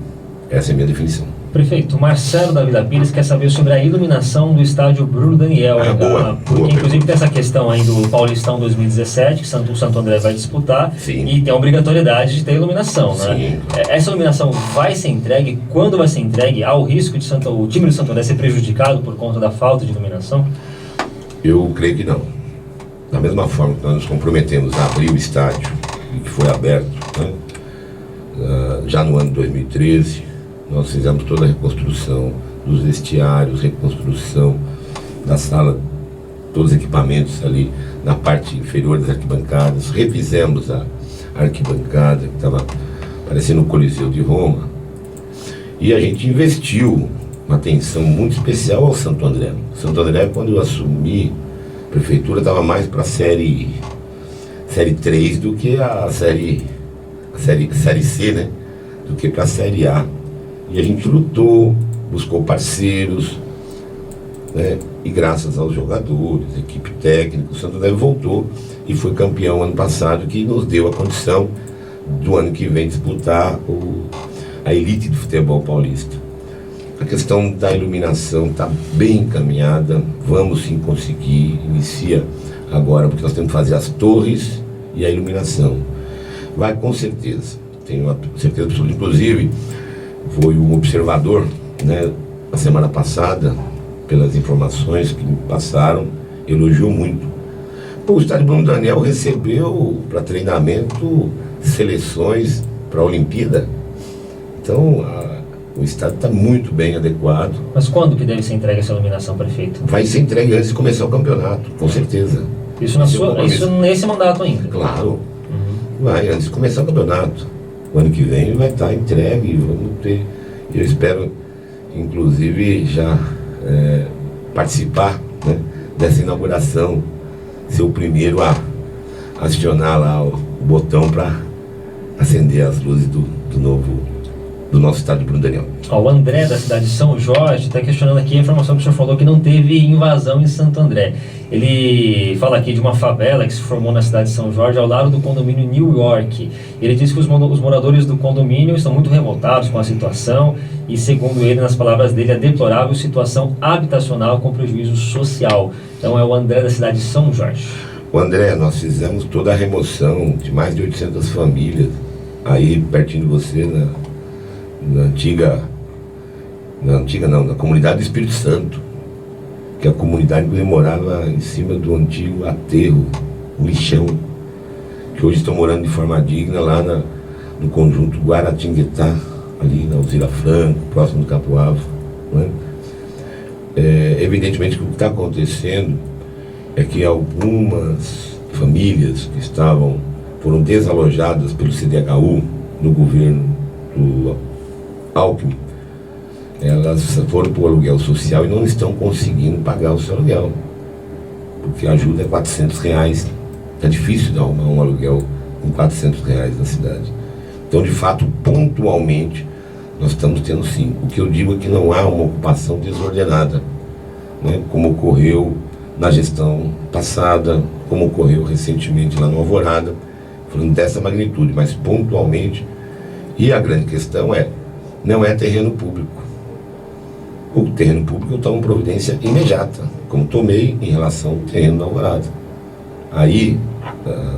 [SPEAKER 2] Essa é a minha definição.
[SPEAKER 1] Prefeito, Marcelo da Vila Pires quer saber sobre a iluminação do estádio Bruno Daniel.
[SPEAKER 2] Boa
[SPEAKER 1] porque, inclusive,
[SPEAKER 2] pergunta.
[SPEAKER 1] tem essa questão aí do Paulistão 2017, que o Santo André vai disputar.
[SPEAKER 2] Sim.
[SPEAKER 1] E tem a obrigatoriedade de ter iluminação, né?
[SPEAKER 2] Sim.
[SPEAKER 1] Essa iluminação vai ser entregue? Quando vai ser entregue? Há o risco de o time do Santo André ser prejudicado por conta da falta de iluminação?
[SPEAKER 2] Eu creio que não. Da mesma forma que nós nos comprometemos a abrir o estádio, e que foi aberto, né? Já no ano de 2013, nós fizemos toda a reconstrução dos vestiários, reconstrução da sala, todos os equipamentos ali na parte inferior das arquibancadas, refizemos a arquibancada que estava parecendo o Coliseu de Roma, e a gente investiu uma atenção muito especial ao Santo André. Santo André, quando eu assumi a prefeitura, estava mais para a série 3 do que a série C, né? Do que para a série A. E a gente lutou, buscou parceiros, né? E graças aos jogadores, equipe técnica, o Santo André voltou e foi campeão ano passado, que nos deu a condição do ano que vem disputar a elite do futebol paulista. A questão da iluminação está bem encaminhada, vamos sim conseguir, inicia agora, porque nós temos que fazer as torres e a iluminação. Vai com certeza, tenho a certeza absoluta. Inclusive, foi um observador, né, na semana passada, pelas informações que me passaram, elogiou muito. O estádio Bruno Daniel recebeu para treinamento seleções para a Olimpíada. Então, o estádio está muito bem adequado.
[SPEAKER 1] Mas quando que deve ser entregue essa iluminação, prefeito?
[SPEAKER 2] Vai ser entregue antes de começar o campeonato, com certeza.
[SPEAKER 1] Isso nesse mandato ainda?
[SPEAKER 2] Claro. Vai, antes de começar o campeonato. O ano que vem vai estar entregue, vamos ter. Eu espero, inclusive, já participar, né, dessa inauguração, ser o primeiro a acionar lá o botão para acender as luzes do nosso estádio Bruno Daniel.
[SPEAKER 1] O André, da cidade de São Jorge, está questionando aqui a informação que o senhor falou que não teve invasão em Santo André. Ele fala aqui de uma favela que se formou na cidade de São Jorge, ao lado do condomínio New York. Ele diz que os moradores do condomínio estão muito revoltados com a situação e, segundo ele, nas palavras dele, a deplorável situação habitacional com prejuízo social. Então é o André, da cidade de São Jorge.
[SPEAKER 2] O André, nós fizemos toda a remoção de mais de 800 famílias aí pertinho de você, na comunidade do Espírito Santo, que a comunidade que morava em cima do antigo aterro, o lixão, que hoje estão morando de forma digna lá no conjunto Guaratinguetá, ali na Alzira Franco, próximo do Capoava, né? Evidentemente que o que está acontecendo é que algumas famílias que foram desalojadas pelo CDHU no governo do Alckmin, elas foram para o aluguel social e não estão conseguindo pagar o seu aluguel, porque a ajuda é R$400. É difícil de arrumar um aluguel com R$400 na cidade. Então, de fato, pontualmente, nós estamos tendo sim. O que eu digo é que não há uma ocupação desordenada. né, como ocorreu na gestão passada, como ocorreu recentemente lá no Alvorada, falando dessa magnitude, mas pontualmente. E a grande questão não é terreno público. O terreno público eu tomo providência imediata, como tomei em relação ao terreno da Alvorada. Aí,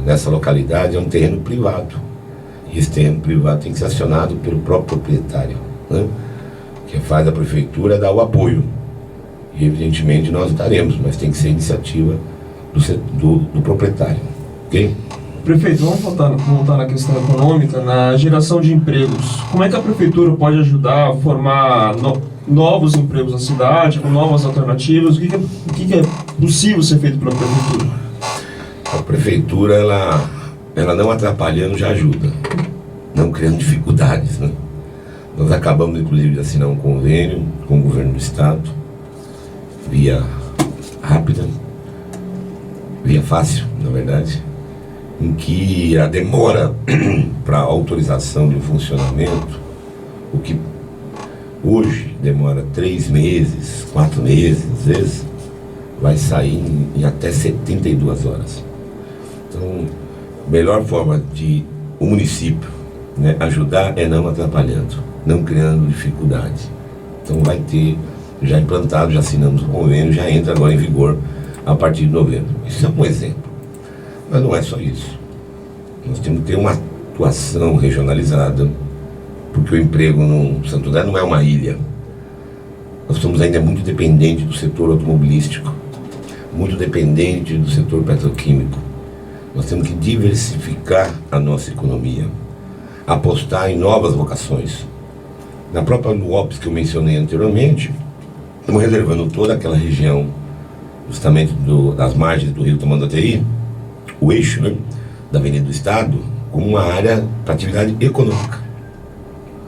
[SPEAKER 2] nessa localidade, é um terreno privado. E esse terreno privado tem que ser acionado pelo próprio proprietário, né? Que faz a prefeitura dar o apoio. E evidentemente nós daremos, mas tem que ser iniciativa do proprietário. Ok?
[SPEAKER 4] Prefeito, vamos voltar na questão econômica, na geração de empregos. Como é que a prefeitura pode ajudar a formar novos empregos na cidade, com novas alternativas? O que é possível ser feito pela prefeitura?
[SPEAKER 2] A prefeitura, ela não atrapalhando já ajuda, não criando dificuldades, né? Nós acabamos, inclusive, de assinar um convênio com o governo do estado, via rápida, via fácil, na verdade, em que a demora para autorização de funcionamento, o que hoje demora 3 meses, 4 meses, às vezes, vai sair em até 72 horas. Então, a melhor forma de o município, né, ajudar é não atrapalhando, não criando dificuldades. Então vai ter, já implantado, já assinamos o convênio, já entra agora em vigor a partir de novembro. Isso é um exemplo. Mas não é só isso. Nós temos que ter uma atuação regionalizada, porque o emprego no Santo André não é uma ilha. Nós somos ainda muito dependentes do setor automobilístico, muito dependentes do setor petroquímico. Nós temos que diversificar a nossa economia, apostar em novas vocações. Na própria Luopes que eu mencionei anteriormente, estamos reservando toda aquela região, justamente das margens do rio Tamanduateí, o eixo, né, da Avenida do Estado, como uma área para atividade econômica.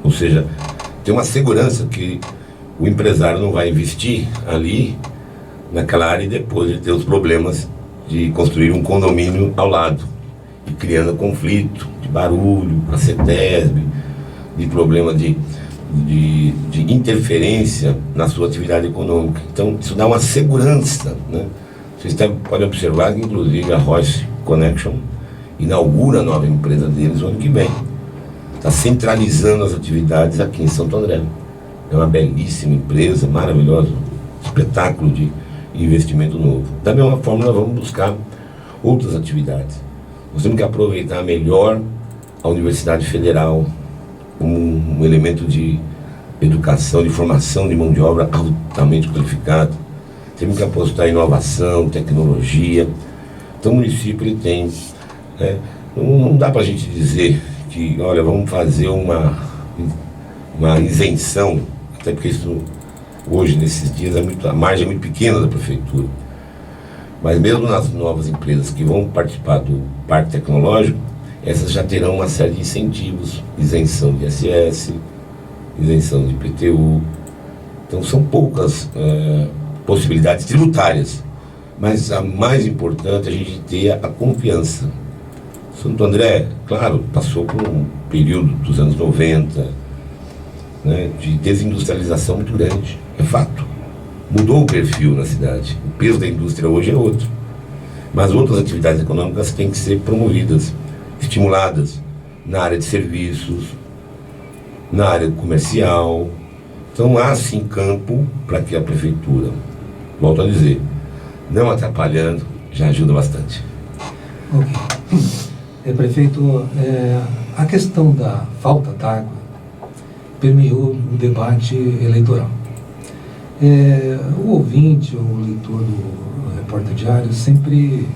[SPEAKER 2] Ou seja, tem uma segurança que o empresário não vai investir ali, naquela área, e depois de ter os problemas de construir um condomínio ao lado, e criando conflito, de barulho, a CETESB, de problema de interferência na sua atividade econômica. Então, isso dá uma segurança, né? Vocês podem observar que, inclusive, a Royce Connection inaugura a nova empresa deles o ano que vem. Está centralizando as atividades aqui em Santo André. É uma belíssima empresa, maravilhosa, espetáculo de investimento novo. Da mesma forma, nós vamos buscar outras atividades. Nós temos que aproveitar melhor a Universidade Federal como um elemento de educação, de formação de mão de obra altamente qualificada. Temos que apostar em inovação, tecnologia. Então o município ele tem, né, não dá para a gente dizer que, olha, vamos fazer uma isenção, até porque isso hoje, nesses dias, a margem é muito pequena da prefeitura. Mas mesmo nas novas empresas que vão participar do parque tecnológico, essas já terão uma série de incentivos, isenção de ISS, isenção de IPTU. Então são poucas possibilidades tributárias, mas a mais importante é a gente ter a confiança. Santo André, claro, passou por um período dos anos 90, né, de desindustrialização muito grande, é fato. Mudou o perfil na cidade, o peso da indústria hoje é outro. Mas outras atividades econômicas têm que ser promovidas, estimuladas na área de serviços, na área comercial. Então há sim campo para que a prefeitura, volto a dizer, não atrapalhando, já ajuda bastante.
[SPEAKER 3] Ok. Prefeito, a questão da falta d'água permeou o debate eleitoral. O ouvinte ou o leitor do Repórter Diário sempre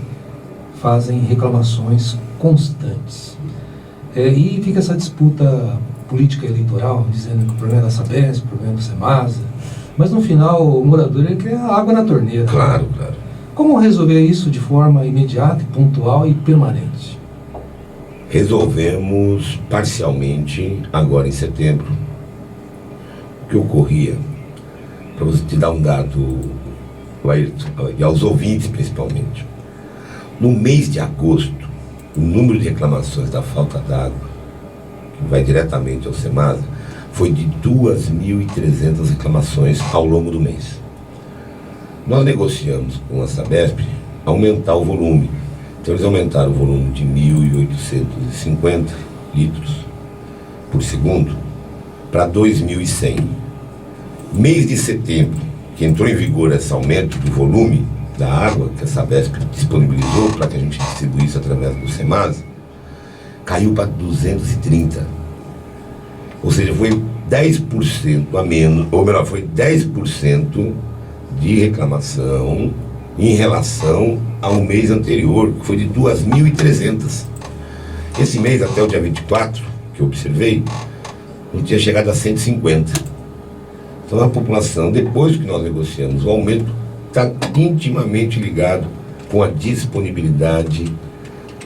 [SPEAKER 3] fazem reclamações constantes. E fica essa disputa política eleitoral, dizendo que o problema é da Sabesp, o problema é do Semasa, mas no final o morador ele quer a água na torneira.
[SPEAKER 2] Claro, claro.
[SPEAKER 3] Como resolver isso de forma imediata, pontual e permanente?
[SPEAKER 2] Resolvemos parcialmente agora em setembro. O que ocorria, para você te dar um dado, Ayrton, e aos ouvintes principalmente, no mês de agosto, o número de reclamações da falta d'água, que vai diretamente ao Semasa, foi de 2.300 reclamações ao longo do mês. Nós negociamos com a Sabesp aumentar o volume. Então eles aumentaram o volume de 1.850 litros por segundo para 2.100. Mês de setembro, que entrou em vigor esse aumento do volume da água que a Sabesp disponibilizou para que a gente distribuísse através do SEMASA, caiu para 230. Ou seja, foi 10% a menos, ou melhor, foi 10% de reclamação em relação ao mês anterior, que foi de 2.300. Esse mês, até o dia 24, que eu observei, não tinha chegado a 150. Então a população, depois que nós negociamos o aumento, está intimamente ligado com a disponibilidade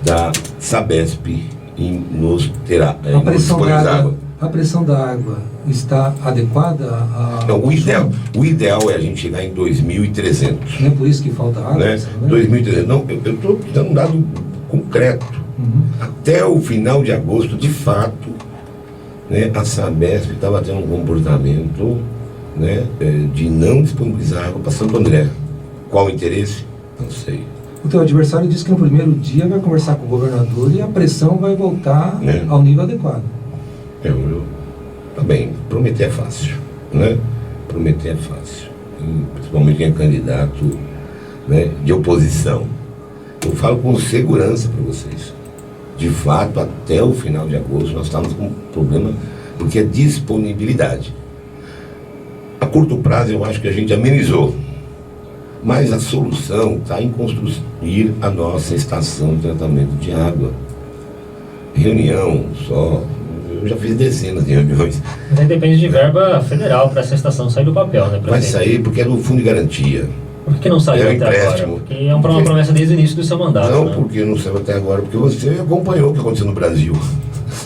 [SPEAKER 2] da Sabesp em nos terá,
[SPEAKER 3] A pressão da água, a pressão da água está adequada a...
[SPEAKER 2] Não, o ideal é a gente chegar em 2.300.
[SPEAKER 3] Não é por isso que falta água?
[SPEAKER 2] Né? 2.300. Não, eu estou dando um dado concreto. Até o final de agosto, de fato, né, a Sabesp estava tendo um comportamento, né, de não disponibilizar água para Santo André. Qual o interesse? Não sei.
[SPEAKER 3] O teu adversário disse que no primeiro dia vai conversar com o governador e a pressão vai voltar ao nível adequado.
[SPEAKER 2] Tá bem, prometer é fácil, né? Prometer é fácil. E, principalmente quem é candidato, né, de oposição. Eu falo com segurança para vocês. De fato, até o final de agosto, nós estamos com um problema, porque é disponibilidade. A curto prazo, eu acho que a gente amenizou. Mas a solução está em construir a nossa estação de tratamento de água. Reunião só. Eu já fiz dezenas de reuniões.
[SPEAKER 1] Mas aí depende de verba federal para essa estação sair do papel, né, prefeito?
[SPEAKER 2] Vai sair porque é do fundo de garantia.
[SPEAKER 1] Por que não saiu até agora? Porque é uma promessa desde o início do seu mandato.
[SPEAKER 2] Não,
[SPEAKER 1] né?
[SPEAKER 2] porque não saiu até agora, porque você acompanhou o que aconteceu no Brasil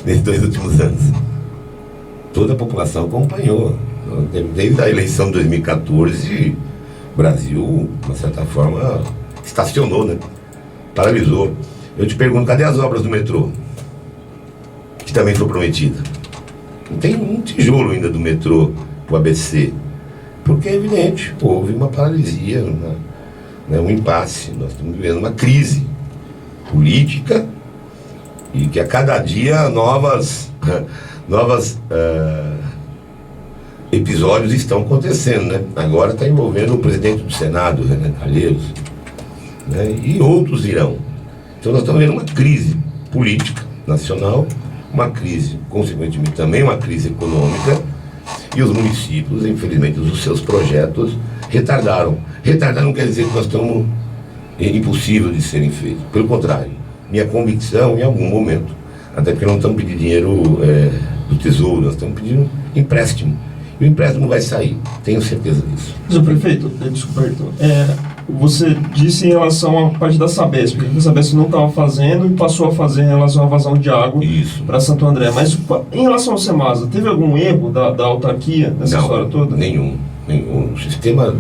[SPEAKER 2] nesses 2 últimos anos. Toda a população acompanhou. Desde a eleição de 2014, o Brasil, de uma certa forma, estacionou, né? Paralisou. Eu te pergunto, cadê as obras do metrô? Que também foi prometida. Não tem um tijolo ainda do metrô para o ABC. Porque é evidente, houve uma paralisia, um impasse. Nós estamos vivendo uma crise política e que a cada dia novos episódios estão acontecendo, né? Agora está envolvendo o presidente do Senado, Renan Calheiros, né? E outros irão. Então nós estamos vendo uma crise política nacional, uma crise, consequentemente também uma crise econômica, e os municípios, infelizmente, os seus projetos retardaram. Retardar não quer dizer que nós estamos impossível de serem feitos. Pelo contrário, minha convicção, em algum momento, até porque não estamos pedindo dinheiro do Tesouro, nós estamos pedindo empréstimo. E o empréstimo vai sair, tenho certeza disso.
[SPEAKER 4] Mas o prefeito, desculpa, Ayrton, você disse em relação à parte da Sabesp, que a Sabesp não estava fazendo e passou a fazer em relação à vazão de água para Santo André. Mas em relação ao SEMASA, teve algum erro da autarquia nessa história toda?
[SPEAKER 2] Nenhum. O sistema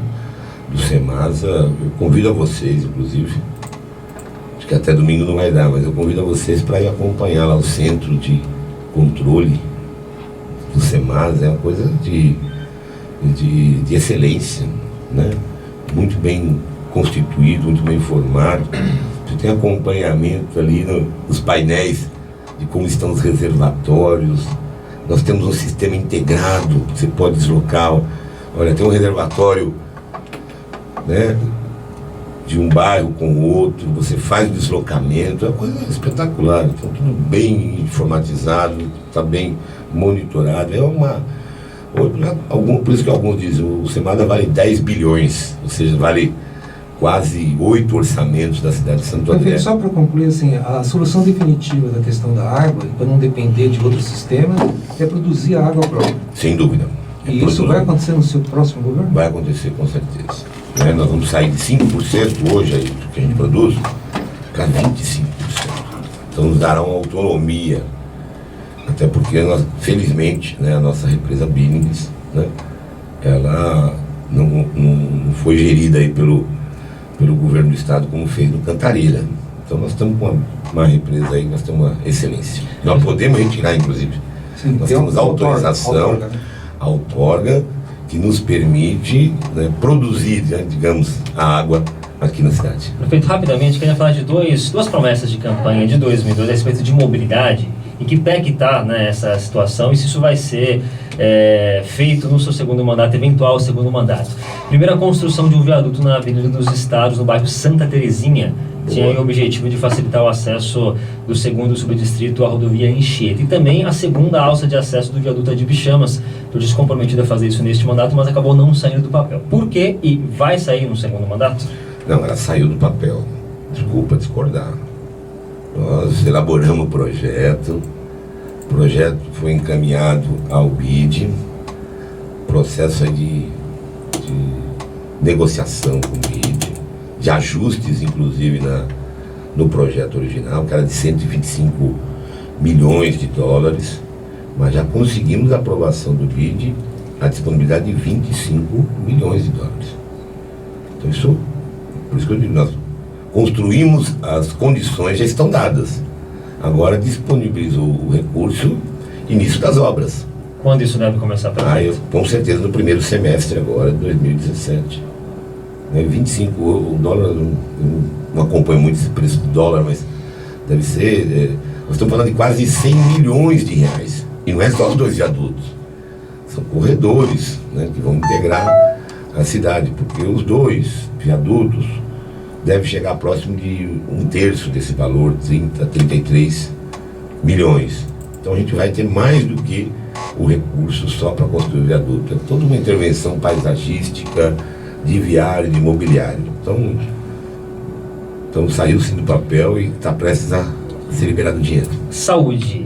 [SPEAKER 2] do SEMASA, eu convido a vocês, inclusive, acho que até domingo não vai dar, mas eu convido a vocês para ir acompanhar lá o centro de controle do SEMASA. É uma coisa de excelência, né? Muito bem constituído, muito bem formado. Você tem acompanhamento ali nos painéis de como estão os reservatórios. Nós temos um sistema integrado, você pode deslocar. Olha, tem um reservatório, né, de um bairro com o outro, você faz o deslocamento, é uma coisa espetacular. Então, tudo bem informatizado, está bem monitorado. Por isso que alguns dizem, o SEMASA vale 10 bilhões, ou seja, vale quase 8 orçamentos da cidade de Santo André.
[SPEAKER 3] Só para concluir, assim, a solução definitiva da questão da água, para não depender de outros sistemas, é produzir a água própria.
[SPEAKER 2] Sem dúvida.
[SPEAKER 3] E isso vai acontecer no seu próximo governo?
[SPEAKER 2] Vai acontecer, com certeza. Nós vamos sair de 5% hoje aí, do que a gente produz para 25%. Então nos dará uma autonomia. Até porque, felizmente, né, a nossa represa Billings, né, ela não foi gerida aí pelo governo do estado como fez no Cantareira. Então nós estamos com uma represa aí, nós temos uma excelência. Nós podemos retirar, inclusive. Sim, nós temos autorização, a outorga, que nos permite, né, produzir, né, digamos, a água aqui na cidade.
[SPEAKER 1] Prefeito, rapidamente, queria falar de duas promessas de campanha de 2002 a respeito de mobilidade. E que pé que está, né, essa situação, e se isso vai ser feito no seu segundo mandato, eventual segundo mandato. Primeiro, a construção de um viaduto na Avenida dos Estados, no bairro Santa Terezinha, tinha o objetivo de facilitar o acesso do segundo subdistrito à rodovia Anchieta. E também a segunda alça de acesso do viaduto de Bichamas. Estou descomprometido a fazer isso neste mandato, mas acabou não saindo do papel. Por quê? E vai sair no segundo mandato?
[SPEAKER 2] Não, ela saiu do papel. Desculpa discordar. Nós elaboramos o projeto foi encaminhado ao BID, processo de negociação com o BID, de ajustes, inclusive, no projeto original, que era de 125 milhões de dólares, mas já conseguimos a aprovação do BID, a disponibilidade de 25 milhões de dólares. Então isso, por isso que eu digo, nós construímos, as condições já estão dadas. Agora disponibilizou o recurso, início das obras.
[SPEAKER 1] Quando isso deve começar para
[SPEAKER 2] com certeza no primeiro semestre agora de 2017. 25, o dólar, eu não acompanho muito esse preço do dólar, mas deve ser, nós estamos falando de quase 100 milhões de reais. E não é só os 2 viadutos, são corredores, né, que vão integrar a cidade, porque os 2 viadutos deve chegar próximo de 1/3 desse valor, 30, 33 milhões. Então a gente vai ter mais do que o recurso só para construir o viaduto. É toda uma intervenção paisagística, de viário, de imobiliário. Então saiu sim do papel e está prestes a ser liberado o dinheiro.
[SPEAKER 1] Saúde,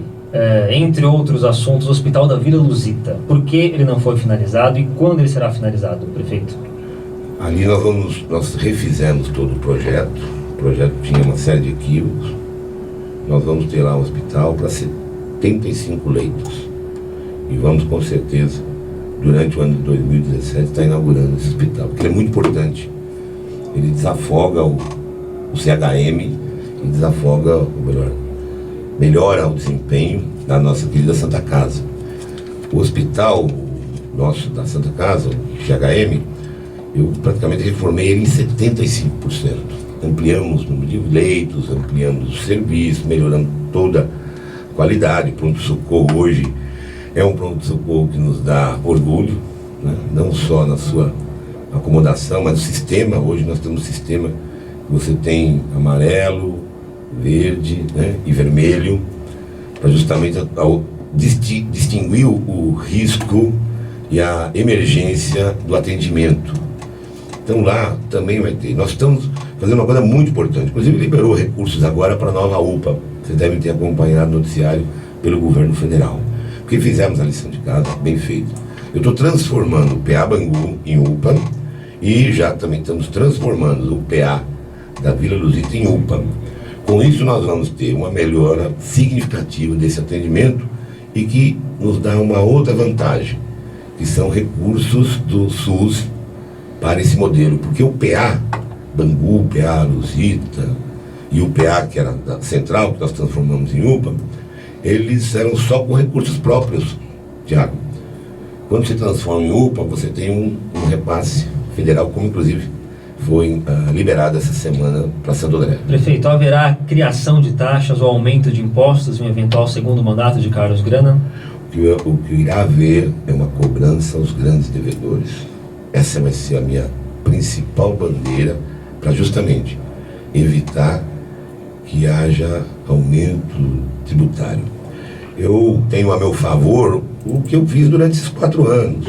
[SPEAKER 1] entre outros assuntos, o Hospital da Vila Luzita. Por que ele não foi finalizado e quando ele será finalizado, prefeito?
[SPEAKER 2] Ali nós refizemos todo o projeto tinha uma série de equívocos. Nós vamos ter lá um hospital para 75 leitos. E vamos com certeza, durante o ano de 2017, estar inaugurando esse hospital, porque ele é muito importante. Ele desafoga o CHM e desafoga, melhora o desempenho da nossa querida Santa Casa. O hospital nosso da Santa Casa, o CHM, eu praticamente reformei ele em 75%. Ampliamos o número de leitos, ampliamos o serviço, melhoramos toda a qualidade. Pronto-socorro hoje é um pronto-socorro que nos dá orgulho, né? Não só na sua acomodação, mas o sistema. Hoje nós temos um sistema que você tem amarelo, verde, né, e vermelho, para justamente distinguir o risco e a emergência do atendimento. Então lá também vai ter. Nós estamos fazendo uma coisa muito importante. Inclusive liberou recursos agora para a nova UPA. Vocês devem ter acompanhado o noticiário pelo governo federal. Porque fizemos a lição de casa, bem feita. Eu estou transformando o PA Bangu em UPA e já também estamos transformando o PA da Vila Luzita em UPA. Com isso nós vamos ter uma melhora significativa desse atendimento e que nos dá uma outra vantagem, que são recursos do SUS para esse modelo, porque o PA Bangu, o PA Luzita e o PA que era da Central, que nós transformamos em UPA, eles eram só com recursos próprios, Tiago. Quando se transforma em UPA, você tem um repasse federal, como inclusive foi liberado essa semana para Santo André.
[SPEAKER 1] Prefeito, haverá criação de taxas ou aumento de impostos em um eventual segundo mandato de Carlos Grana?
[SPEAKER 2] O que irá haver é uma cobrança aos grandes devedores. Essa vai ser a minha principal bandeira para justamente evitar que haja aumento tributário. Eu tenho a meu favor o que eu fiz durante esses 4 anos.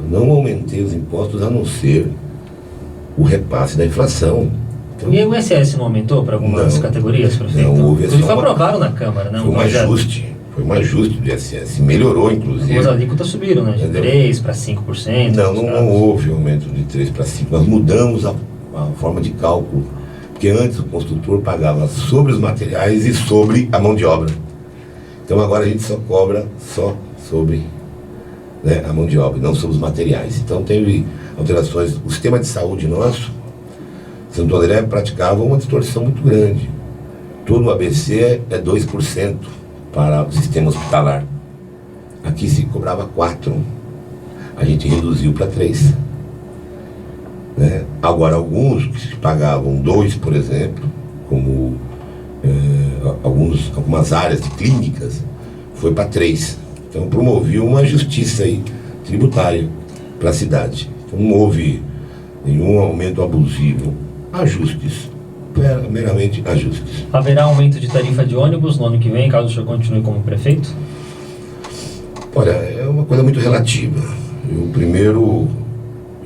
[SPEAKER 2] Não aumentei os impostos a não ser o repasse da inflação. Então,
[SPEAKER 1] e o INSS não aumentou para algumas categorias, prefeito?
[SPEAKER 2] Não, houve.
[SPEAKER 1] Foi aprovado na Câmara, né?
[SPEAKER 2] Foi um ajuste do INSS, melhorou inclusive.
[SPEAKER 1] As alíquotas subiram, né? De 3% para 5%.
[SPEAKER 2] Não houve aumento de 3% para 5%. Nós mudamos a forma de cálculo, porque antes o construtor pagava sobre os materiais e sobre a mão de obra. Então agora a gente só cobra sobre, né, a mão de obra, não sobre os materiais. Então teve alterações. O sistema de saúde nosso, Santo André, praticava uma distorção muito grande. Todo o ABC é 2% para o sistema hospitalar. Aqui se cobrava 4%. a gente reduziu para 3. Né? Agora, alguns que pagavam 2, por exemplo, como algumas áreas de clínicas, foi para 3. Então promovi uma justiça aí, tributária para a cidade. Então não houve nenhum aumento abusivo. Ajustes, meramente ajustes.
[SPEAKER 1] Haverá aumento de tarifa de ônibus no ano que vem, caso o senhor continue como prefeito?
[SPEAKER 2] Olha, é uma coisa muito relativa.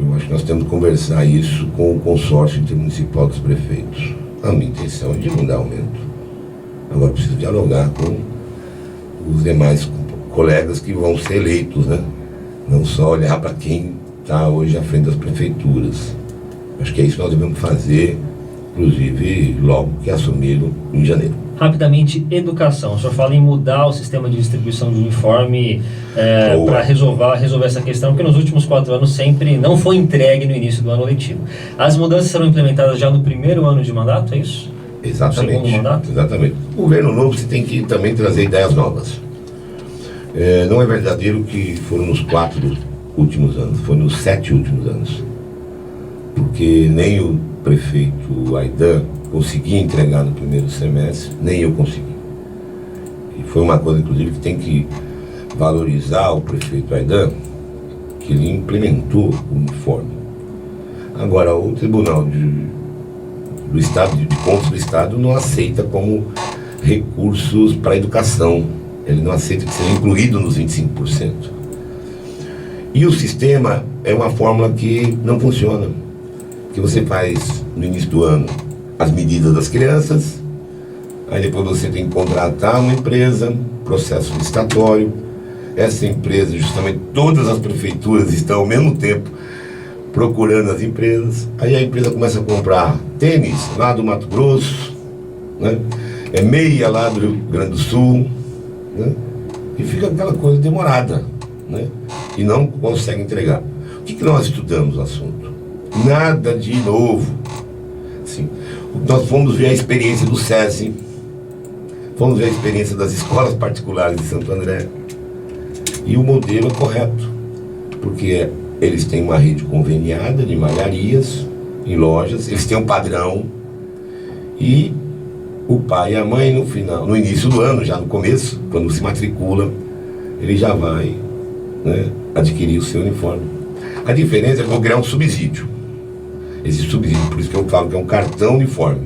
[SPEAKER 2] Eu acho que nós temos que conversar isso com o consórcio intermunicipal dos prefeitos. A minha intenção é de não dar aumento. Agora preciso dialogar com os demais colegas que vão ser eleitos, né? Não só olhar para quem está hoje à frente das prefeituras. Acho que é isso que nós devemos fazer, inclusive logo que assumiram em janeiro.
[SPEAKER 1] Rapidamente, educação. O senhor fala em mudar o sistema de distribuição de uniforme para resolver essa questão, que nos últimos 4 anos sempre não foi entregue no início do ano letivo. As mudanças serão implementadas já no primeiro ano de mandato, é isso?
[SPEAKER 2] Exatamente.
[SPEAKER 1] Segundo mandato?
[SPEAKER 2] Exatamente. O governo novo você tem que também trazer ideias novas. Não é verdadeiro que foram nos 4 últimos anos, foi nos 7 últimos anos. Porque nem o prefeito Aidan conseguia entregar no primeiro semestre, nem eu consegui. E foi uma coisa, inclusive, que tem que valorizar o prefeito Aidan, que ele implementou o uniforme. Agora, o Tribunal do Estado, de Contas do Estado, não aceita como recursos para a educação. Ele não aceita que seja incluído nos 25%. E o sistema é uma fórmula que não funciona. Que você faz no início do ano as medidas das crianças, aí depois você tem que contratar uma empresa, processo licitatório. Essa empresa, justamente todas as prefeituras estão ao mesmo tempo procurando as empresas. Aí a empresa começa a comprar tênis lá do Mato Grosso, né? Meia lá do Rio Grande do Sul, né? E fica aquela coisa demorada, né? E não consegue entregar. O que nós estudamos no assunto? Nada de novo. Assim, nós fomos ver a experiência do SESI, fomos ver a experiência das escolas particulares de Santo André, e o modelo é correto, porque eles têm uma rede conveniada de malharias, em lojas, eles têm um padrão, e o pai e a mãe no início do ano, já no começo, quando se matricula, ele já vai, né, adquirir o seu uniforme. A diferença é que eu vou criar um subsídio. Esse subsídio, por isso que eu falo que é um cartão uniforme.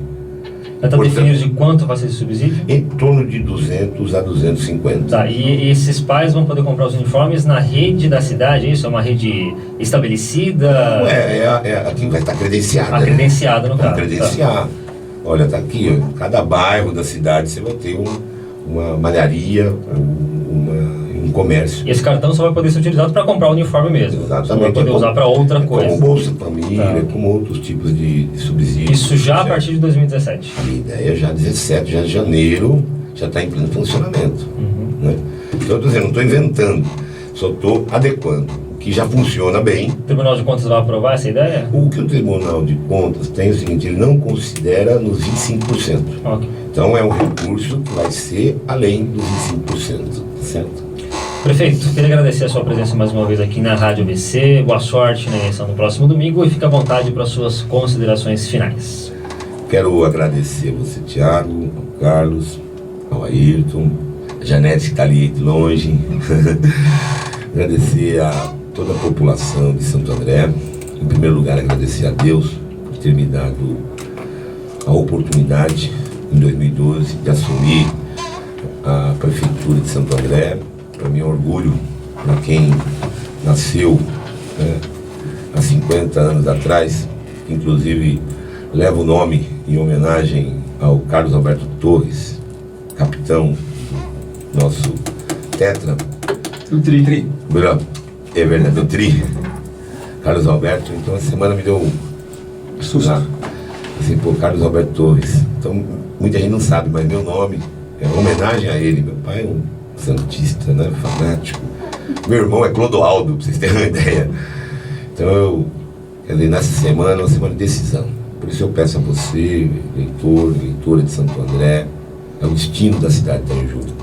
[SPEAKER 1] Já está definido de quanto vai ser esse subsídio?
[SPEAKER 2] Em torno de 200 a 250.
[SPEAKER 1] Tá, e esses pais vão poder comprar os uniformes na rede da cidade, é isso? É uma rede estabelecida?
[SPEAKER 2] Aqui vai estar credenciada.
[SPEAKER 1] Credenciada, no caso.
[SPEAKER 2] Vamos credenciar. Tá. Olha, está aqui, ó, cada bairro da cidade você vai ter uma malharia, um comércio.
[SPEAKER 1] E esse cartão só vai poder ser utilizado para comprar o uniforme mesmo.
[SPEAKER 2] Exatamente.
[SPEAKER 1] Não vai poder usar para outra coisa.
[SPEAKER 2] Como Bolsa Família, como outros tipos de subsídios.
[SPEAKER 1] Isso já a partir de 2017.
[SPEAKER 2] A minha ideia é já 17, já de janeiro, já está em pleno funcionamento. Né? Então, eu estou dizendo, não estou inventando, só estou adequando. O que já funciona bem.
[SPEAKER 1] O Tribunal de Contas vai aprovar essa ideia?
[SPEAKER 2] O que o Tribunal de Contas tem é o seguinte, ele não considera nos 25%.
[SPEAKER 1] Okay.
[SPEAKER 2] Então é um recurso que vai ser além dos 25%, certo?
[SPEAKER 1] Prefeito, queria agradecer a sua presença mais uma vez aqui na Rádio ABC. Boa sorte na eleição no próximo domingo e fique à vontade para suas considerações finais.
[SPEAKER 2] Quero agradecer a você, Thiago, ao Carlos, ao Ayrton, a Janete que está ali de longe. Agradecer a toda a população de Santo André. Em primeiro lugar, agradecer a Deus por ter me dado a oportunidade, em 2012, de assumir a Prefeitura de Santo André. Para mim é um orgulho, para quem nasceu, né, há 50 anos atrás, que inclusive leva o nome em homenagem ao Carlos Alberto Torres, capitão do nosso Tetra.
[SPEAKER 4] O Tri.
[SPEAKER 2] É verdade, o Tri. Carlos Alberto. Então, essa semana me deu
[SPEAKER 3] susto.
[SPEAKER 2] Assim, pô, Carlos Alberto Torres. Então, muita gente não sabe, mas meu nome é uma homenagem a ele. Meu pai é um santista, né, fanático. Meu irmão é Clodoaldo, pra vocês terem uma ideia. Então, quer dizer, nessa semana é uma semana de decisão. Por isso eu peço a você, eleitor, eleitora de Santo André, é o destino da cidade de Itajuba.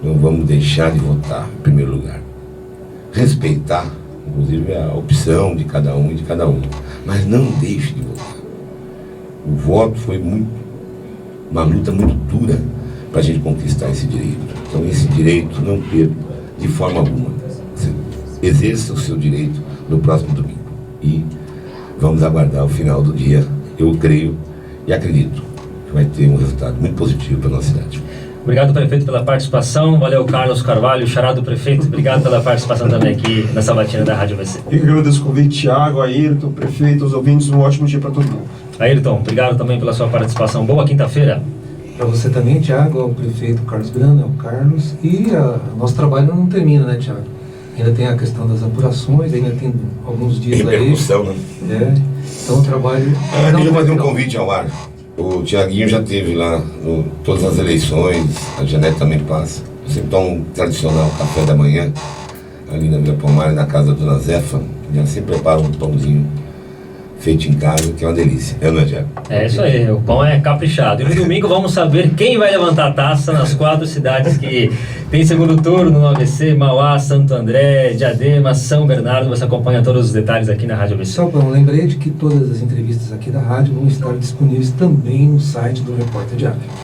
[SPEAKER 2] Não vamos deixar de votar, em primeiro lugar. respeitar, inclusive, a opção de cada um e de cada uma. Mas não deixe de votar. O voto foi uma luta muito dura para a gente conquistar esse direito. Então, esse direito não perca de forma alguma. Você exerça o seu direito no próximo domingo. E vamos aguardar o final do dia. Eu creio e acredito que vai ter um resultado muito positivo para a nossa cidade.
[SPEAKER 1] Obrigado, prefeito, pela participação. Valeu, Carlos Carvalho, xará do prefeito. Obrigado pela participação também aqui na sabatina da Rádio ABC.
[SPEAKER 4] Eu agradeço o convite, Thiago, Ayrton, prefeito, os ouvintes, um ótimo dia para todo mundo.
[SPEAKER 1] Ayrton, obrigado também pela sua participação. Boa quinta-feira.
[SPEAKER 3] Para você também, Thiago, ao prefeito Carlos Grana, ao Carlos. E nosso trabalho não termina, né, Thiago? Ainda tem a questão das apurações, ainda tem alguns dias aí.
[SPEAKER 2] Repercussão, né?
[SPEAKER 3] Então o trabalho...
[SPEAKER 2] Deixa eu fazer um convite ao ar. O Tiaguinho já teve lá todas as eleições, a Janete também passa. Eu sempre tomo um tradicional café da manhã, ali na Vila Palmares, na casa da Dona Zefa. Já sempre prepara um pãozinho feito em casa, que é uma delícia. Não é, Tiago?
[SPEAKER 1] É isso aí, o pão é caprichado. E no domingo vamos saber quem vai levantar a taça nas 4 cidades que tem segundo turno no ABC: Mauá, Santo André, Diadema, São Bernardo. Você acompanha todos os detalhes aqui na Rádio ABC.
[SPEAKER 3] Só para um lembrete que todas as entrevistas aqui da rádio vão estar disponíveis também no site do Repórter Diário.